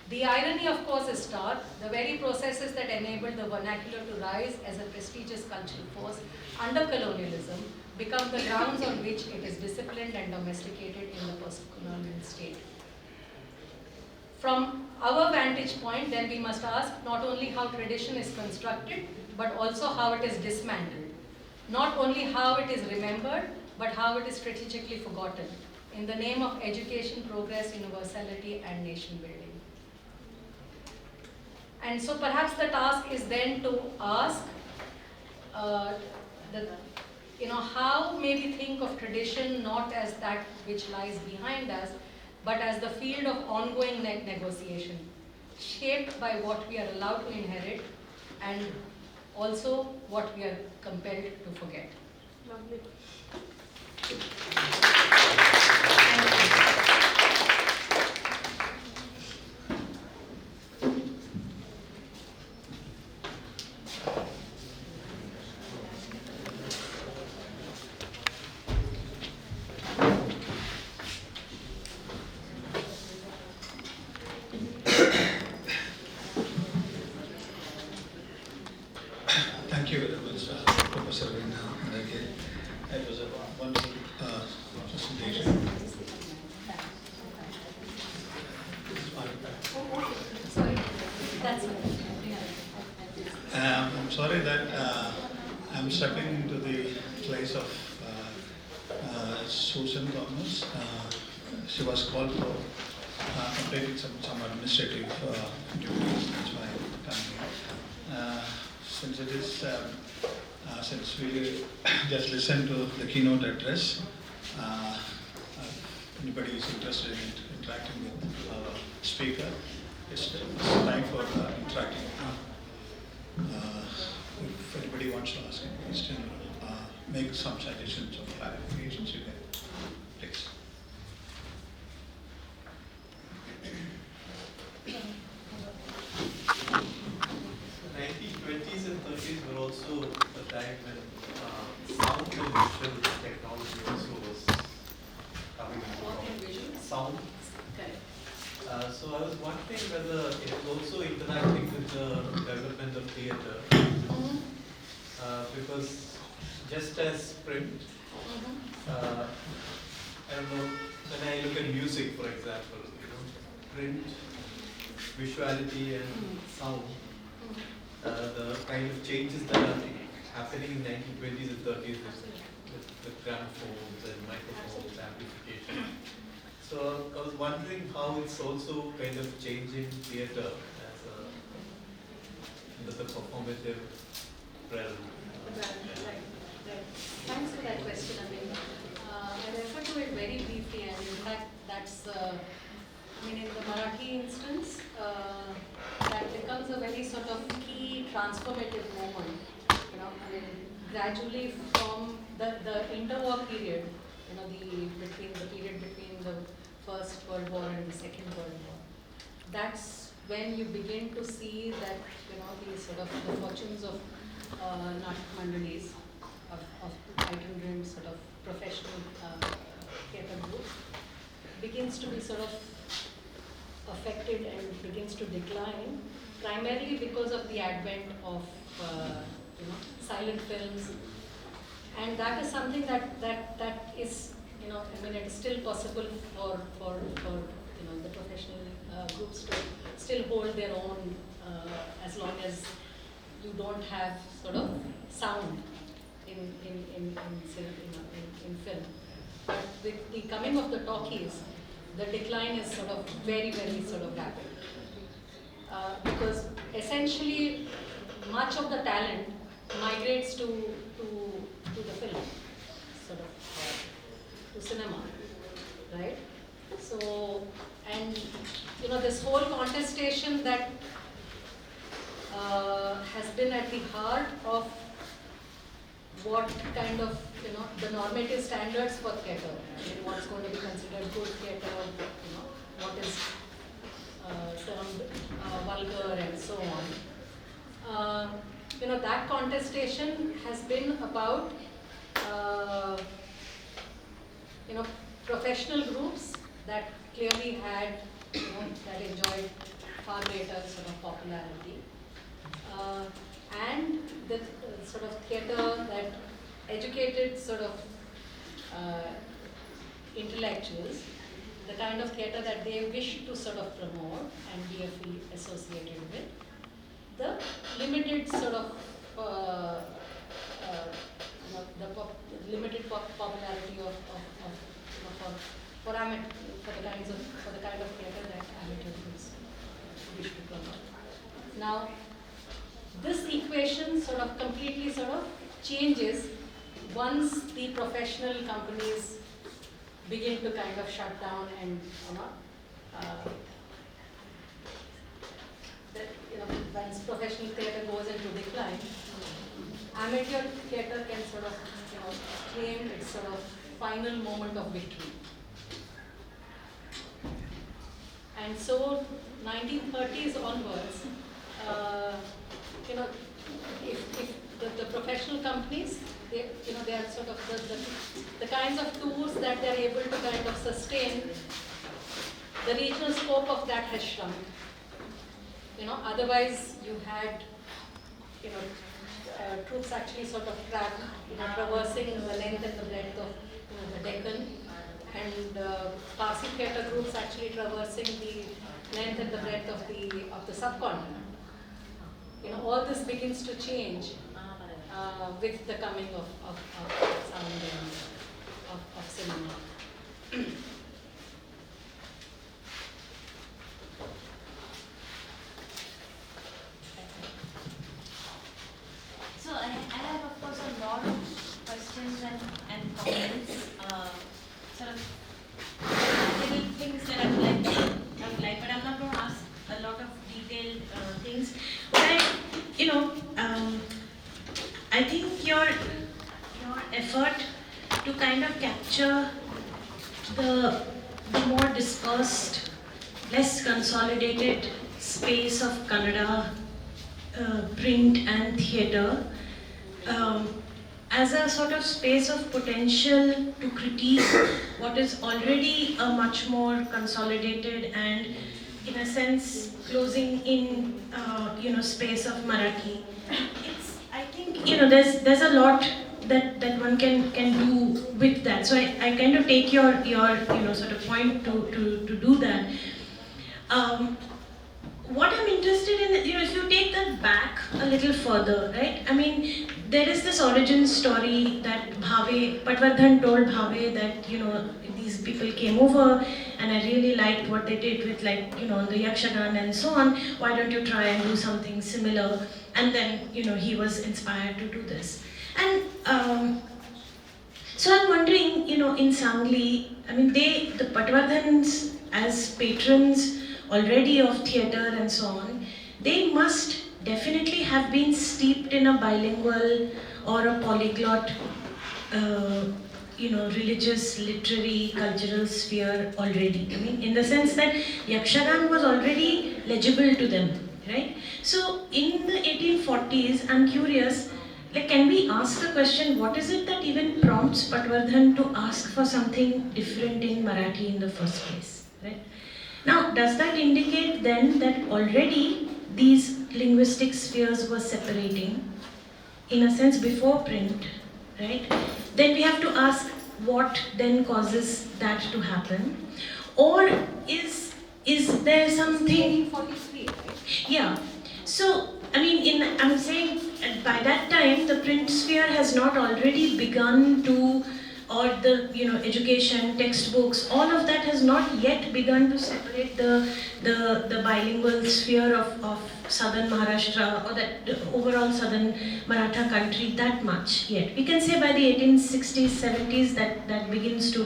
The irony, of course, is stark. The very processes that enabled the vernacular to rise as a prestigious cultural force under colonialism become the grounds on which it is disciplined and domesticated in the post-colonial state. From our vantage point, then we must ask not only how tradition is constructed, but also how it is dismantled. Not only how it is remembered, but how it is strategically forgotten in the name of education, progress, universality, and nation building. And so perhaps the task is then to ask, how may we think of tradition not as that which lies behind us, but as the field of ongoing negotiation, shaped by what we are allowed to inherit and also what we are compelled to forget. Lovely. Thank you very much, Professor Veena. It was a wonderful presentation. I'm sorry that I'm stepping into the place of Susan Thomas. She was called for completing some administrative duties. That's why I'm coming. Since it is, since we just listened to the keynote address, if anybody is interested in interacting with our speaker, it's time for interacting. If anybody wants to ask a question or make some suggestions or clarifications, you can, please. sound. Correct. So I was wondering whether it is also interacting with the development of theatre, because just as print, I don't know, when I look at music, for example, print, visuality and sound, the kind of changes that are happening in 1920s and 30s with the gramophones and microphones, amplification. So I was wondering how it's also kind of changing theatre as the performative realm. Right. Thanks for that question. I mean, I refer to it very briefly, and in fact, that's, in the Marathi instance, that becomes a very sort of key transformative moment. Gradually from the interwar period, the period between the First World War and the Second World War. That's when you begin to see that the sort of the fortunes of Natak Mandalis, of itinerant sort of professional theatre group begins to be sort of affected and begins to decline, primarily because of the advent of silent films, and that is something that is it's still possible for the professional groups to still hold their own as long as you don't have sort of sound in film. But with the coming of the talkies, the decline is sort of very sort of rapid, because essentially much of the talent migrates to the film, sort of, to cinema, right? So, and this whole contestation that has been at the heart of what kind of, the normative standards for theatre, what's going to be considered good theatre, what is termed vulgar and so on. That contestation has been about, professional groups that clearly had, that enjoyed far greater sort of popularity, and the sort of theatre that educated sort of intellectuals, the kind of theatre that they wish to sort of promote and be associated with, the limited sort of limited popularity of for the kind of theatre that amateurs wish to promote. Now, this equation sort of completely sort of changes once the professional companies begin to kind of shut down and once professional theatre goes into decline, amateur theatre can sort of claim its sort of final moment of victory. And so 1930s onwards, if the professional companies, they are sort of the kinds of tours that they are able to kind of sustain, the regional scope of that has shrunk. Otherwise you had, troops actually sort of traversing the length and the breadth of the Deccan, and Parsi theatre groups actually traversing the length and the breadth of the subcontinent. All this begins to change with the coming of sound and of cinema. So I have, of course, a lot of questions and comments, sort of little things that I would like, but I'm not going to ask a lot of detailed things. But I think your effort to kind of capture the more dispersed, less consolidated space of Kannada print and theatre, as a sort of space of potential to critique what is already a much more consolidated and, in a sense, closing in, space of Marathi. I think, there's a lot that one can do with that. So I kind of take your sort of point to do that. What I'm interested in, if you take that back a little further, right? I mean, there is this origin story that Patwardhan told Bhave that, these people came over and I really liked what they did with, like, the Yakshagan and so on. Why don't you try and do something similar? And then, he was inspired to do this. And so I'm wondering, in Sangli, I mean, the Patwardhans as patrons already of theatre and so on, they must definitely have been steeped in a bilingual or a polyglot, religious, literary, cultural sphere already. I mean, in the sense that Yakshagan was already legible to them, right? So in the 1840s, I'm curious, like, can we ask the question, what is it that even prompts Patwardhan to ask for something different in Marathi in the first place, right? Now, does that indicate then that already these linguistic spheres were separating, in a sense, before print, right? Then we have to ask what then causes that to happen. Or is there something... 1843, right? Yeah. So, I mean, I'm saying by that time, the print sphere has not already begun to, or the, education, textbooks, all of that has not yet begun to separate the bilingual sphere of southern Maharashtra or the overall southern Maratha country that much yet. We can say by the 1860s, 70s that begins to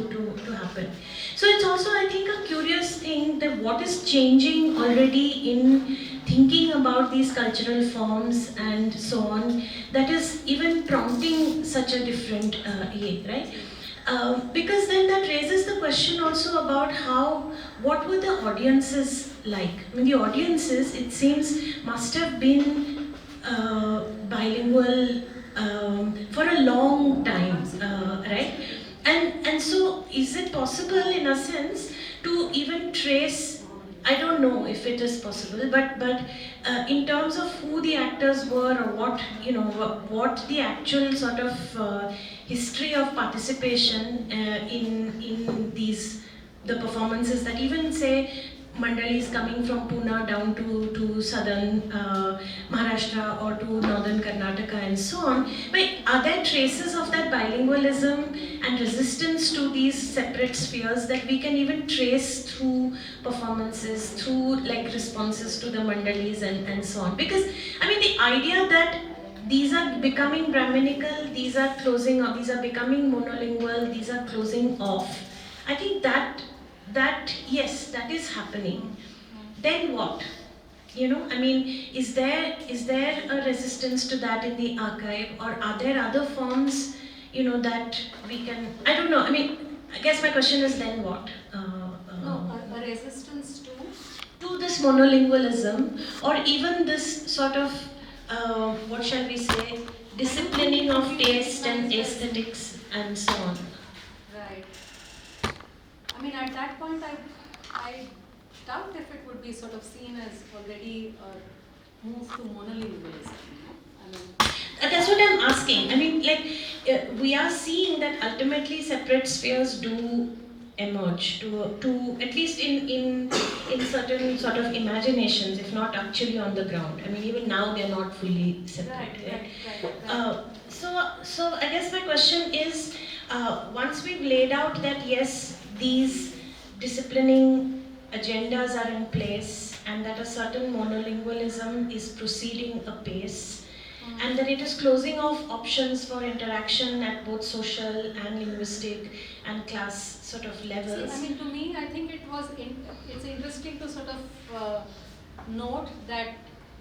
happen. So it's also, I think, a curious thing that what is changing already in thinking about these cultural forms and so on, that is even prompting such a different right? Because then that raises the question also about what were the audiences like? I mean, the audiences, it seems, must have been bilingual for a long time, right? And so, is it possible, in a sense, to even trace? I don't know if it is possible, but in terms of who the actors were or what the actual sort of history of participation in the performances that even say Mandalis coming from Pune down to southern Maharashtra or to northern Karnataka and so on. But are there traces of that bilingualism and resistance to these separate spheres that we can even trace through performances, through like responses to the Mandalis and so on? Because I mean, the idea that these are becoming Brahminical, these are closing off, these are becoming monolingual, these are closing off. I think that yes, that is happening. Then what? I mean, is there a resistance to that in the archive, or are there other forms, that we can? I don't know. I mean, I guess my question is then what? A resistance to this monolingualism, or even this sort of what shall we say, disciplining of taste and aesthetics and so on. Right. I mean, at that point, I doubt if it would be sort of seen as already a move to monolingualism. I mean, that's what I'm asking. I mean, like, we are seeing that ultimately separate spheres do emerge to at least in certain sort of imaginations, if not actually on the ground. I mean, even now they're not fully separate. Right? So I guess my question is, once we've laid out that yes, these disciplining agendas are in place and that a certain monolingualism is proceeding apace, and that it is closing off options for interaction at both social and linguistic and class sort of levels. See, I mean, to me, I think it's interesting to sort of note that,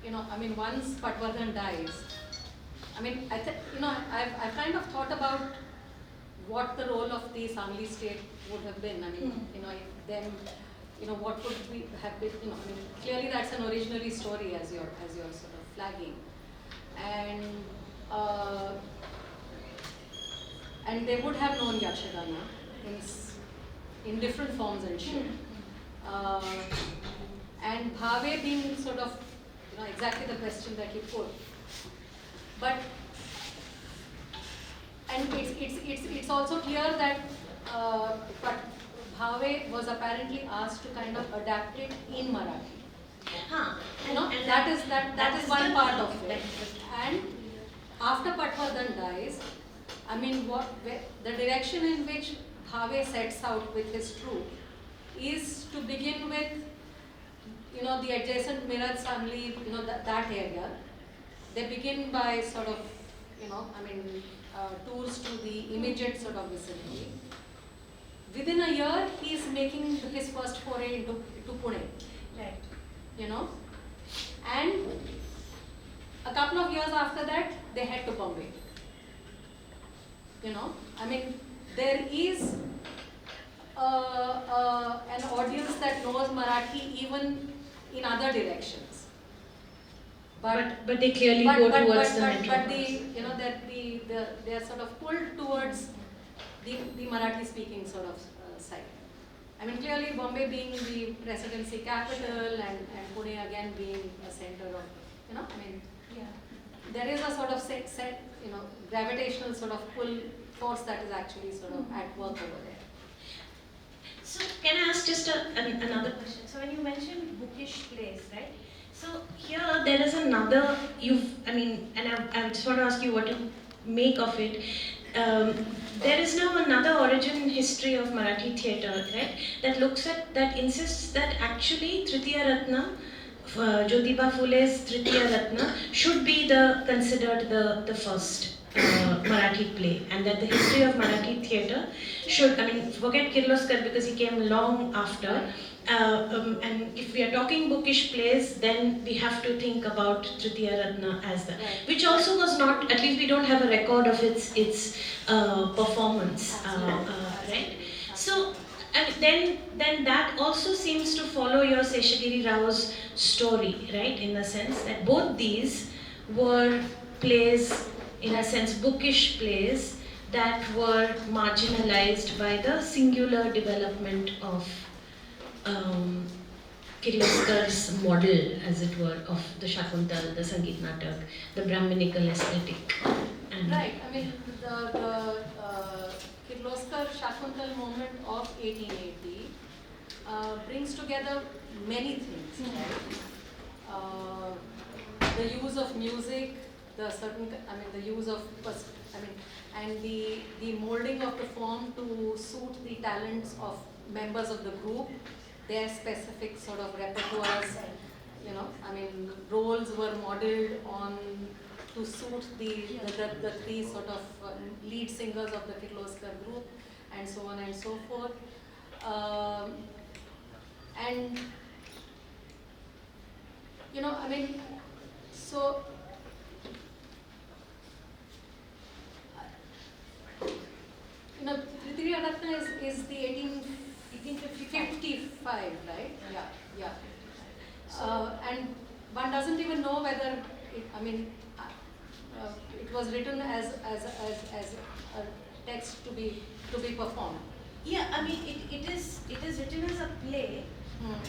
I mean, once Patwardhan dies, I mean, I've kind of thought about what the role of the Sangli state would have been. I mean, if then, what would we have been, I mean, clearly that's an originary story as you're sort of flagging. And and they would have known Yakshagana in different forms and shape. And Bhave being sort of, exactly the question that you put. But, and it's also clear that but Bhave was apparently asked to kind of adapt it in Marathi. And That is one the- part of it. And after Patwardhan dies, I mean, the direction in which Bhave sets out with his troupe is to begin with, the adjacent Miraj, Sangli, that area. They begin by sort of, tours to the immediate sort of vicinity. Within a year, he is making his first foray into Pune. Right. And a couple of years after that, they head to Bombay. There is an audience that knows Marathi even in other directions. But they clearly go towards the metro. But they are sort of pulled towards the Marathi speaking sort of side. Clearly Bombay being the presidency capital and Pune again being a center of, there is a sort of set gravitational sort of pull force that is actually sort of at work over there. So can I ask just another question? So when you mentioned bookish plays, right? So here there is another, I just want to ask you what you make of it. There is now another origin history of Marathi theatre, right? That insists that actually Tritiya Ratna, Jyotiba Phule's Tritiya Ratna should be considered the first Marathi play, and that the history of Marathi theatre should, forget Kirloskar because he came long after, and if we are talking bookish plays, then we have to think about Tritiya Ratna as that, which also was not, at least we don't have a record of its performance, right? So, then that also seems to follow your Seshagiri Rao's story, right? In the sense that both these were plays, in a sense, bookish plays that were marginalized by the singular development of Kirloskar's model, as it were, of the Shakuntal, the Sangeet Natak, the Brahminical aesthetic. Right. The Kirloskar Shakuntal moment of 1880 brings together many things. Right? The use of music, the use of, and the molding of the form to suit the talents of members of the group, their specific sort of repertoires. Roles were modeled on to suit the three sort of lead singers of the Kirloskar group, and so on and so forth. So Tritiya Ratna is the 1855, right? Yeah. And one doesn't even know whether it was written as a text to be performed. Yeah, it is written as a play,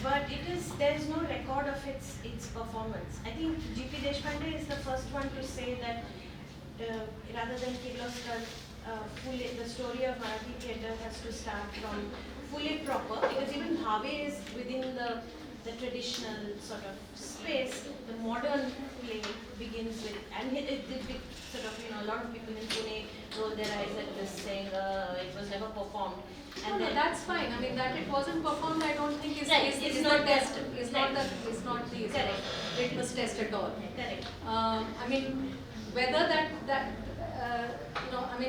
but there is no record of its performance. I think G.P. Deshpande is the first one to say that rather than Kirloskar, the story of Marathi theatre has to start from Phule proper, because even Bhave is within the traditional sort of space. The modern play begins with, and it sort of, a lot of people in Pune roll their eyes at this saying it was never performed. And no, that's fine. That it wasn't performed, I don't think is not the test. the- Is right. not the Correct. litmus test at all. Correct. Whether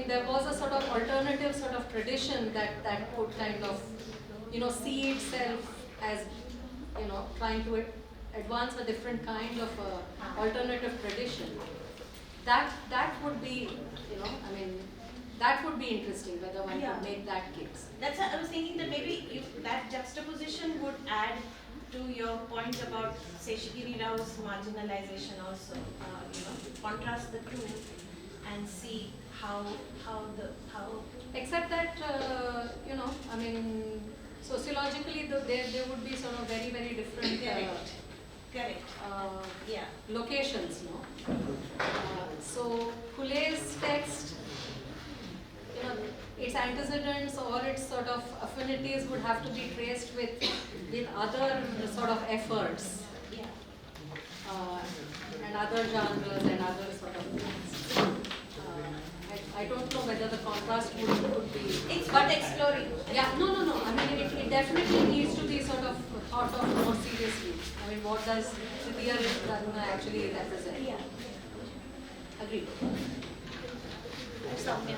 there was a sort of alternative sort of tradition that could kind of, see itself as, trying to advance a different kind of alternative tradition. That would be, that would be interesting whether one could make that case. That's why I was thinking that maybe that juxtaposition would add to your point about Seshagiri Rao's marginalization also. Contrast the two and see how Except that, I mean, sociologically, there would be sort of very, very different correct. Yeah. locations, no? So, Phule's text, its antecedents or its sort of affinities would have to be traced with other sort of efforts. Yeah. And other genres and other sort of things. I don't know whether the contrast would be. It's worth exploring. Yeah, no. I mean, it definitely needs to be sort of thought of more seriously. I mean, what does Titiya Ratna actually represent? Yeah. Agreed. Soumya.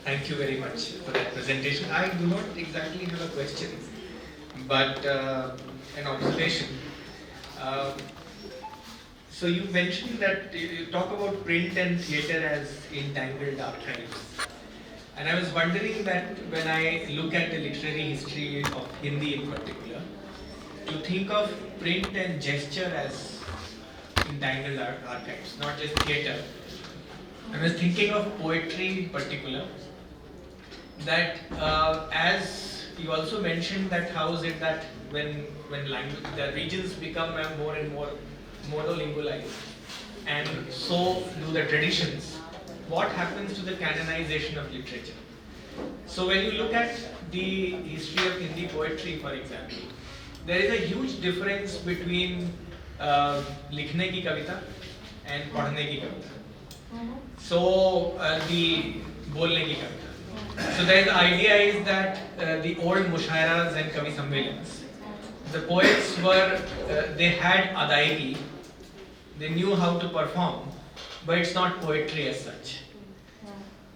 Thank you very much for that presentation. I do not exactly have a question, but an observation. So you mentioned that you talk about print and theatre as entangled archives. And I was wondering that when I look at the literary history of Hindi in particular, to think of print and gesture as entangled archives, not just theatre. I was thinking of poetry in particular, that as you also mentioned that how is it that when language, the regions become more and more monolingualized, and so do the traditions, what happens to the canonization of literature? So when you look at the history of Hindi poetry, for example, there is a huge difference between likhne ki kavita and padhne ki kavita. So the bolne ki kavita. So the idea is that the old mushairas and kavi sammelans, the poets were, they had adaigi, they knew how to perform, but it's not poetry as such.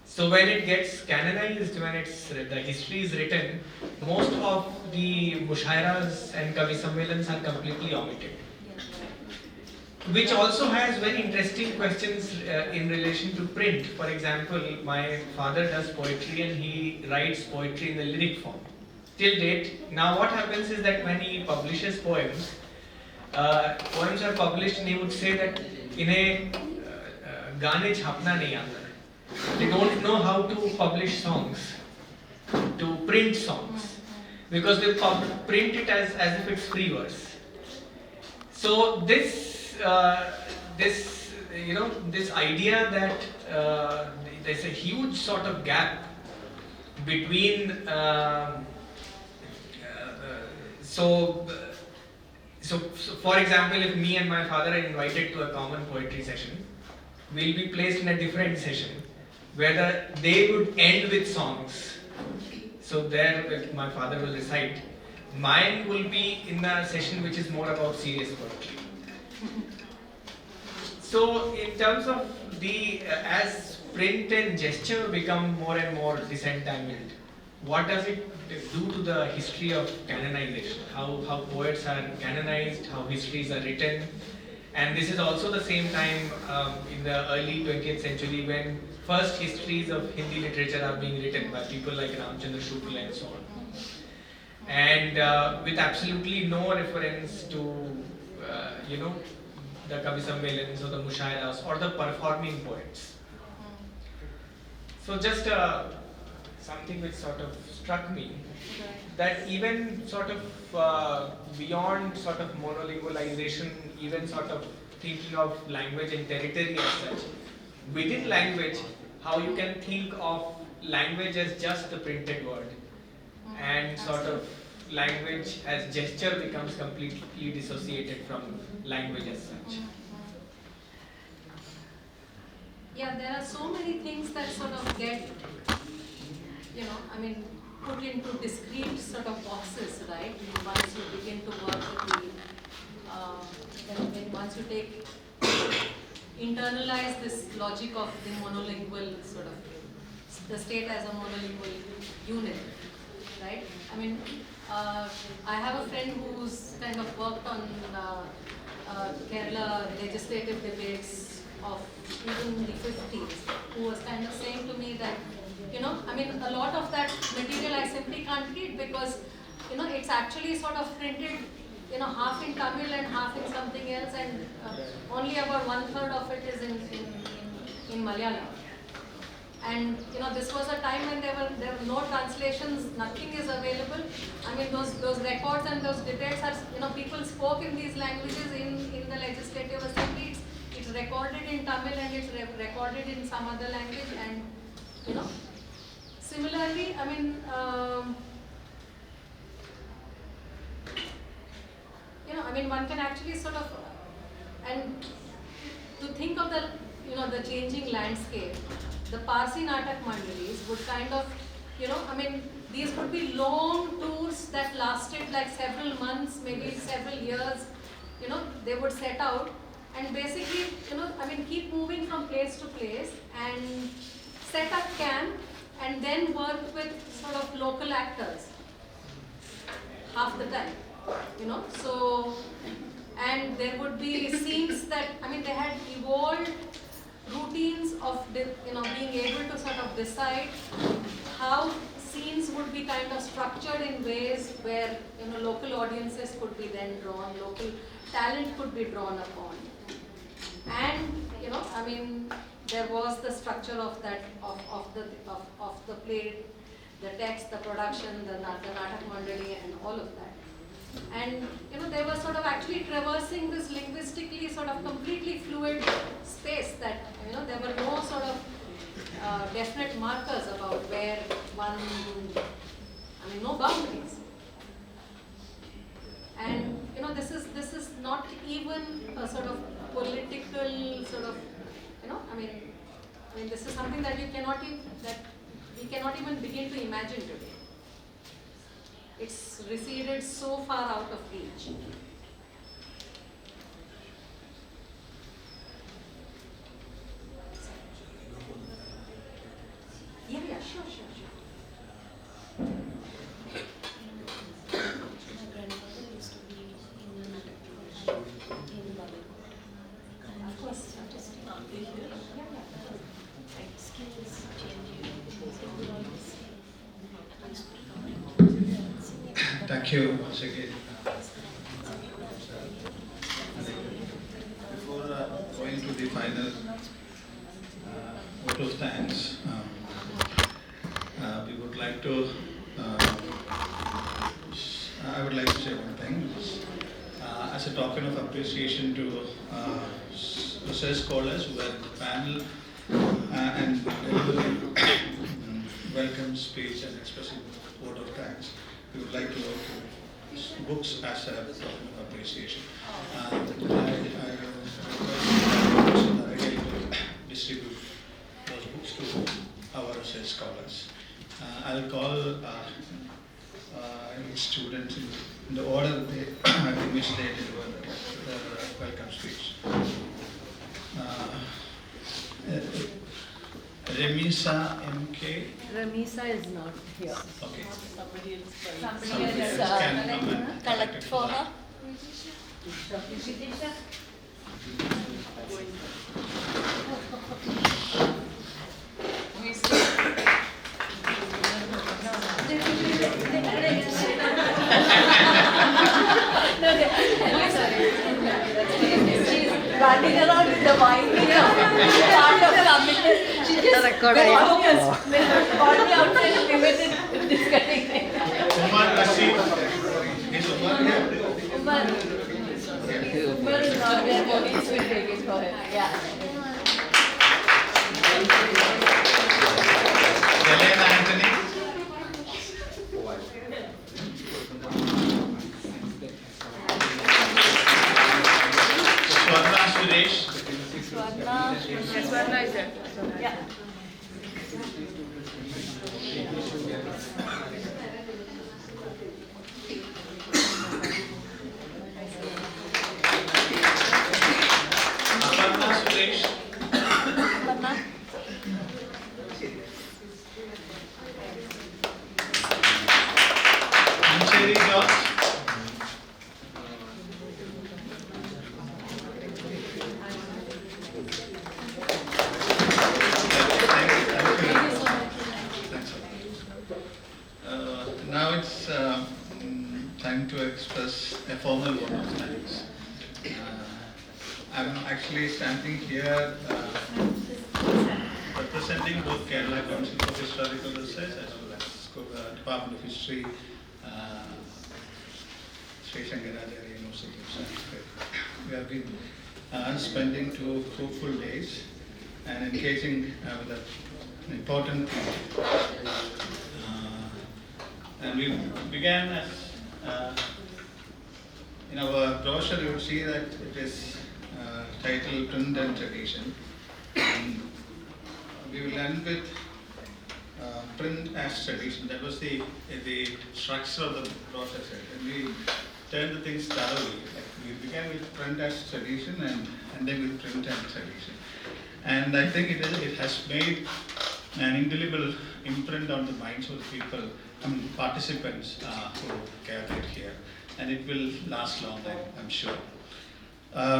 So when it gets canonized, when the history is written, most of the mushairas and kavi sammelans are completely omitted. Which also has very interesting questions in relation to print. For example, my father does poetry and he writes poetry in the lyric form. Till date, now what happens is that when he publishes poems, poems are published and he would say that inhe gaane chhapna nahi aata hai. They don't know how to publish songs, to print songs, because they print it as if it's free verse. So this idea that there's a huge sort of gap between so for example, if me and my father are invited to a common poetry session, we'll be placed in a different session where they would end with songs. So there my father will recite. Mine will be in a session which is more about serious poetry. So in terms of as print and gesture become more and more disentangled, what does it do to the history of canonization? How poets are canonized, how histories are written? And this is also the same time in the early 20th century when first histories of Hindi literature are being written by people like Ramchandra Shukla and so on. And with absolutely no reference to, the Kavi Sammelans or the Mushairas or the performing poets. So just something which sort of struck me, that even sort of beyond sort of monolingualization, even sort of thinking of language and territory as such, within language, how you can think of language as just the printed word, and sort of language as gesture becomes completely dissociated from language as such. Yeah, there are so many things that sort of get, put into discrete sort of boxes, right? Once you begin to work with once you internalize this logic of the monolingual sort of, the state as a monolingual unit, right? I have a friend who's kind of worked on Kerala legislative debates of even the 50s who was kind of saying to me that, I mean, a lot of that material I simply can't read because, it's actually sort of printed, half in Tamil and half in something else, and only about 1/3 of it is in Malayalam. And this was a time when there were no translations, nothing is available. I mean, those records and those debates are, people spoke in these languages in the legislative assembly. It's recorded in Tamil and it's recorded in some other language, and similarly, I mean, one can actually sort of, and to think of the changing landscape, the Parsi Natak Mandalis would kind of, these would be long tours that lasted like several months, maybe several years. They would set out and basically, keep moving from place to place and set up camp and then work with sort of local actors half the time, So, and there would be scenes that, they had evolved routines of being able to sort of decide how scenes would be kind of structured in ways where local audiences could be then drawn, local talent could be drawn upon, and there was the structure of that of the play, the text, the production, the Natak Mandali, and all of that. And they were sort of actually traversing this linguistically sort of completely fluid space that there were no sort of definite markers about where one, no boundaries. And this is not even a sort of political sort of this is something that we cannot even begin to imagine today. It's receded so far out of reach. Yeah, sure. My grandmother used to be in the Natak in Babylon. And of course, just not be here. Like skills changing, so all the same. I used to Thank you once again. Before going to the final vote of thanks, we would like to, I would like to say one thing. As a token of appreciation to research scholars who were in the panel and welcome speech and expressing vote of thanks, we would like to work with books as a token of appreciation. I will distribute those books to our research scholars. I'll call students in the order in which they deliver their welcome speech. Remisa MK. Ramisa is not here. Okay. Somebody else Can come and collect for her. Running around with the wine part of coming. She just very focused. Called me outside and we were discussing. Umar Rashid. Is Umar here? Umar is not there, but he's will take it for him. Yeah. Helena Anthony. Swarna Suresh. Swarna is there. Yeah. Aparna Suresh. Ancheri George. Now it's time to express a formal vote of thanks. I'm actually standing here representing both Kerala Council for Historical Research as well as Department of History, Sri Shankaracharya University of Sanskrit. We have been spending 2 fruitful days and engaging with an important theme. And we began as, in our brochure you will see that it is titled Print and Tradition. And we will end with print as tradition. That was the structure of the brochure. And we turned the things the other way. Like we began with print as tradition and ended with print and tradition. And I think it has made an indelible imprint on the minds of the people, participants who gathered here, and it will last long, I'm sure.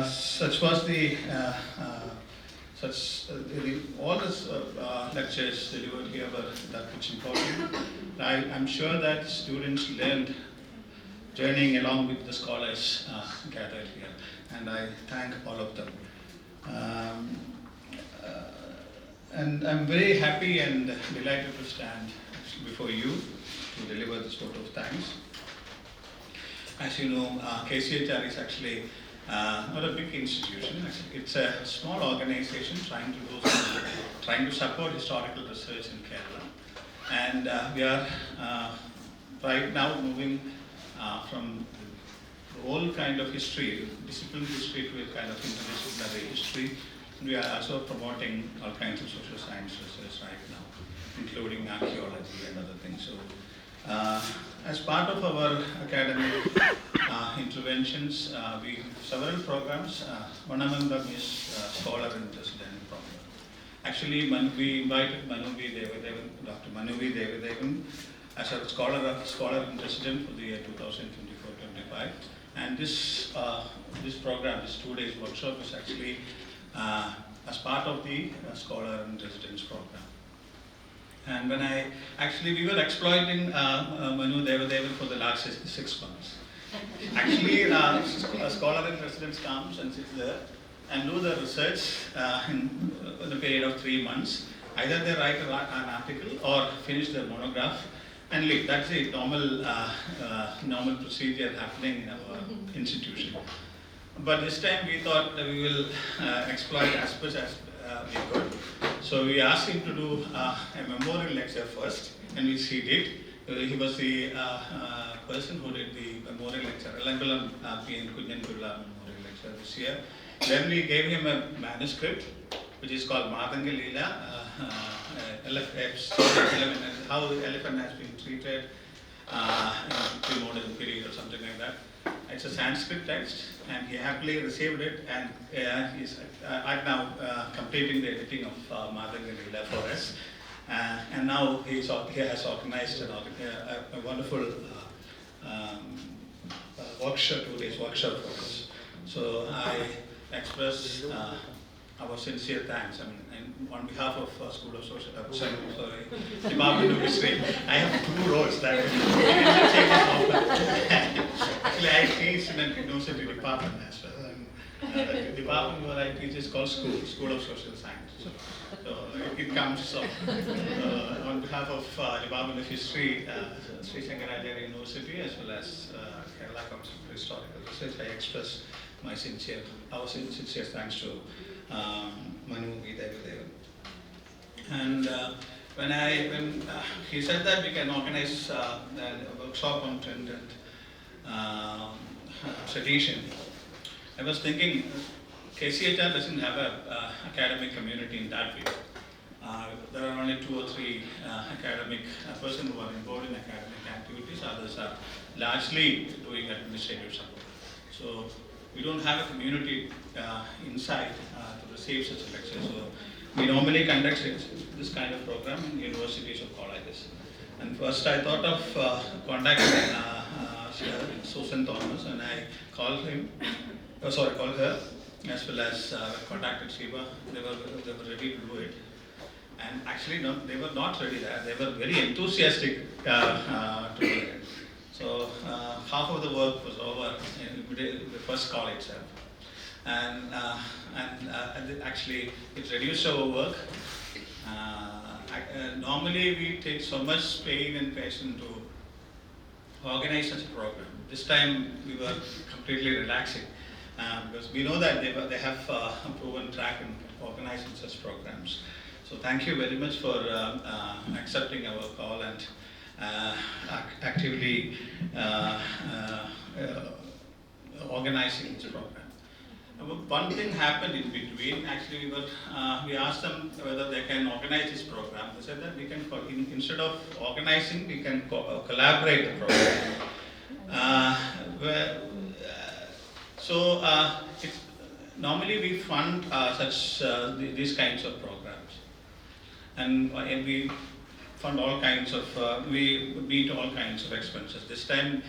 Such was the all the lectures delivered here were that much important. I'm sure that students learned journeying along with the scholars gathered here, and I thank all of them. And I'm very happy and delighted to stand before you to deliver this vote of thanks. As you know, KCHR is actually not a big institution. It's a small organization trying to support historical research in Kerala. And we are right now moving from the old kind of history, disciplined history, to a kind of interdisciplinary history. We are also promoting all kinds of social science research right now, including archaeology and other things. So, as part of our academic interventions, we have several programs. One among them is Scholar in Residence program. Actually, we invited Manu V. Devadevan, Dr. Manu V. Devadevan, as a scholar in residence for the year 2024-25. And this program, this 2 days workshop, is actually as part of the Scholar in Residence program. And when we were exploiting Manu Devadevan for the last 6 months. Actually, a Scholar in Residence comes and sits there and do the research in a period of 3 months. Either they write an article or finish their monograph and leave. That's the normal procedure happening in our institution. But this time we thought that we will exploit as much as we could. So we asked him to do a memorial lecture first, and which he did. He was the person who did the memorial lecture, Elankulam P.N. Kunjanpilla memorial lecture this year. Then we gave him a manuscript, which is called Madanga Leela, how the elephant has been treated in pre-modern period or something like that. It's a Sanskrit text, and he happily received it, and he's now completing the editing of Madanga Leela for us. And now he has organized a wonderful workshop, 2 days workshop for us. So I express our sincere thanks. On behalf of School of Social Department of History, I have 2 roles that actually I teach in a university department as well. The department where I teach is called School of Social Science. So it comes on behalf of Department of History, Sri Shankaracharya University, as well as Kerala Council for Historical Research. I express our sincere thanks to Manu V. Devadevan. And when he said that we can organize a workshop on print and tradition, I was thinking KCHR doesn't have an academic community in that way. There are only 2 or 3 academic persons who are involved in academic activities. Others are largely doing administrative support. So we don't have a community inside to receive such a lecture. So we normally conduct this kind of program in universities or colleges. And first I thought of contacting Susan Thomas, and I called her, as well as contacted Shiva. They were ready to do it. And actually, no, they were not ready there. They were very enthusiastic to do the work was over in the first call itself. And actually it reduced our work. Normally we take so much pain and passion to organize such a program. This time we were completely relaxing because we know that they have a proven track in organizing such programs. So thank you very much for accepting our call and actively organizing this program. One thing happened in between. Actually, we asked them whether they can organize this program. They said that we can, instead of organizing, we can collaborate the program. Normally we fund these kinds of programs, and we fund all kinds of, we meet all kinds of expenses. This time,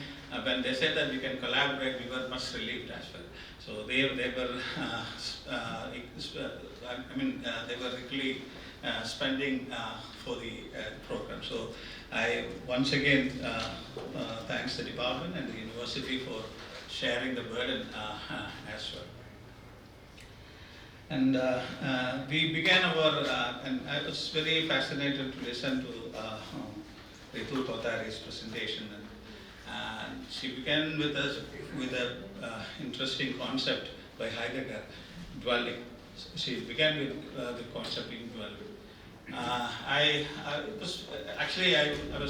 when they said that we can collaborate, we were much relieved as well. So they were, they were really spending for the program. So I once again thanks the department and the university for sharing the burden as well. And we began our, and I was very fascinated to listen to Ritu Kothari's presentation. And she began with an interesting concept by Heidegger, dwelling. She began with the concept in dwelling. I was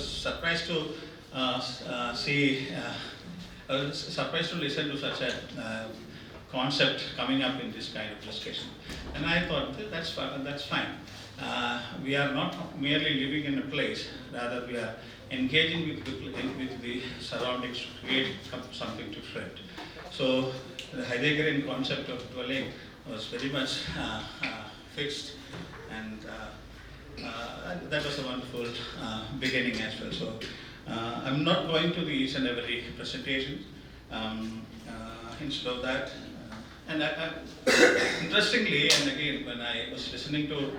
surprised to see, I was surprised to listen to such a concept coming up in this kind of discussion. And I thought, that's fine. We are not merely living in a place, rather we are engaging with the surroundings to create something different. So the Heideggerian concept of dwelling was very much fixed, and that was a wonderful beginning as well. So I'm not going to each and every presentation. Instead of that, interestingly, and again, when I was listening to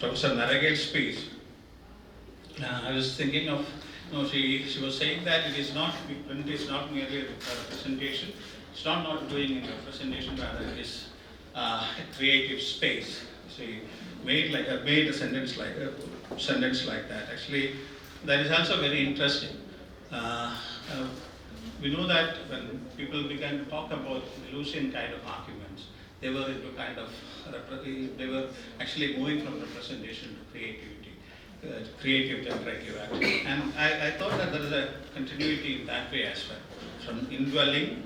Professor Naragale's speech, I was thinking of, she was saying that it is not, print is not merely a representation. It's not doing a representation, rather it is a creative space. She made a sentence like that. Actually, that is also very interesting. We know that when people began to talk about Deleuzian kind of arguments, they were into they were actually moving from representation to creativity, creative generative activity. And I thought that there is a continuity in that way as well. From indwelling,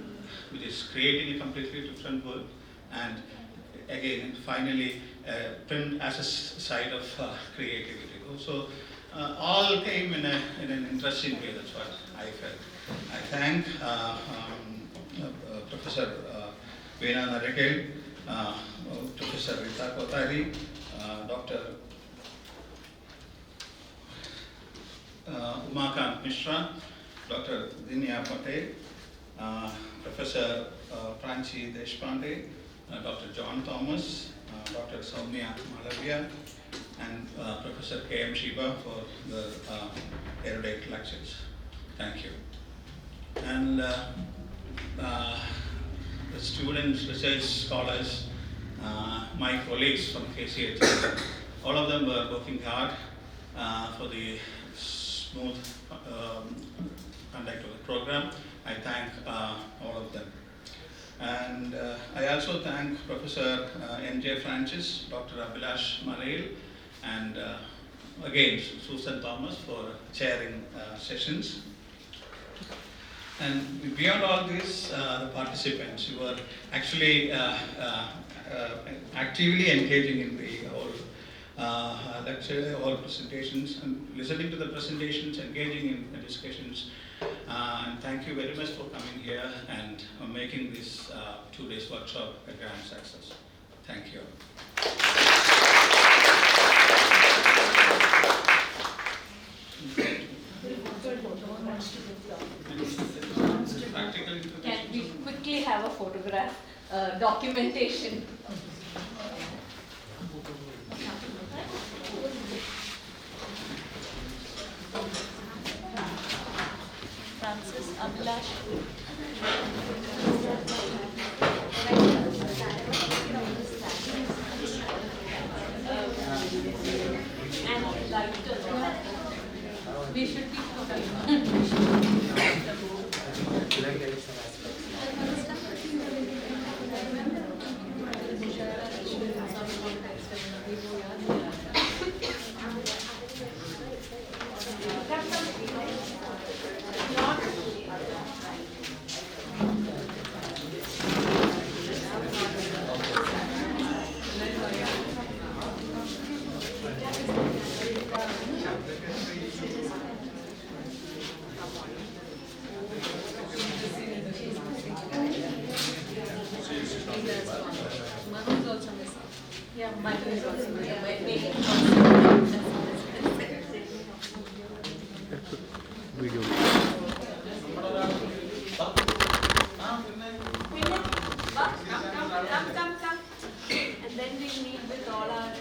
which is creating a completely different world, and again, finally, print as a side of creativity. So all came in an interesting way. That's what I felt. I thank Professor Veena Naragale, Professor Ritu Kothari, Dr. Umakant Mishra, Dr. Dinya Patel, Professor Pranchi Deshpande, Dr. John Thomas, Dr. Soumya Malavia, and Professor K.M. Shiba for the erudite lectures. Thank you. And the students, research scholars, my colleagues from KCH, all of them were working hard for the smooth conduct of the program. I thank all of them. And I also thank Professor N.J. Francis, Dr. Abhilash Malail, and again Susan Thomas for chairing sessions. And beyond all this, the participants who were actually actively engaging in the whole lecture, all presentations, and listening to the presentations, engaging in the discussions. And thank you very much for coming here and making this 2 days workshop a grand success. Thank you. Can we quickly have a photograph documentation? Francis, Abhilash. And lighter. We should be Manu is also missing. Yeah, Michael is also there. Maybe. Come. And then we meet with all our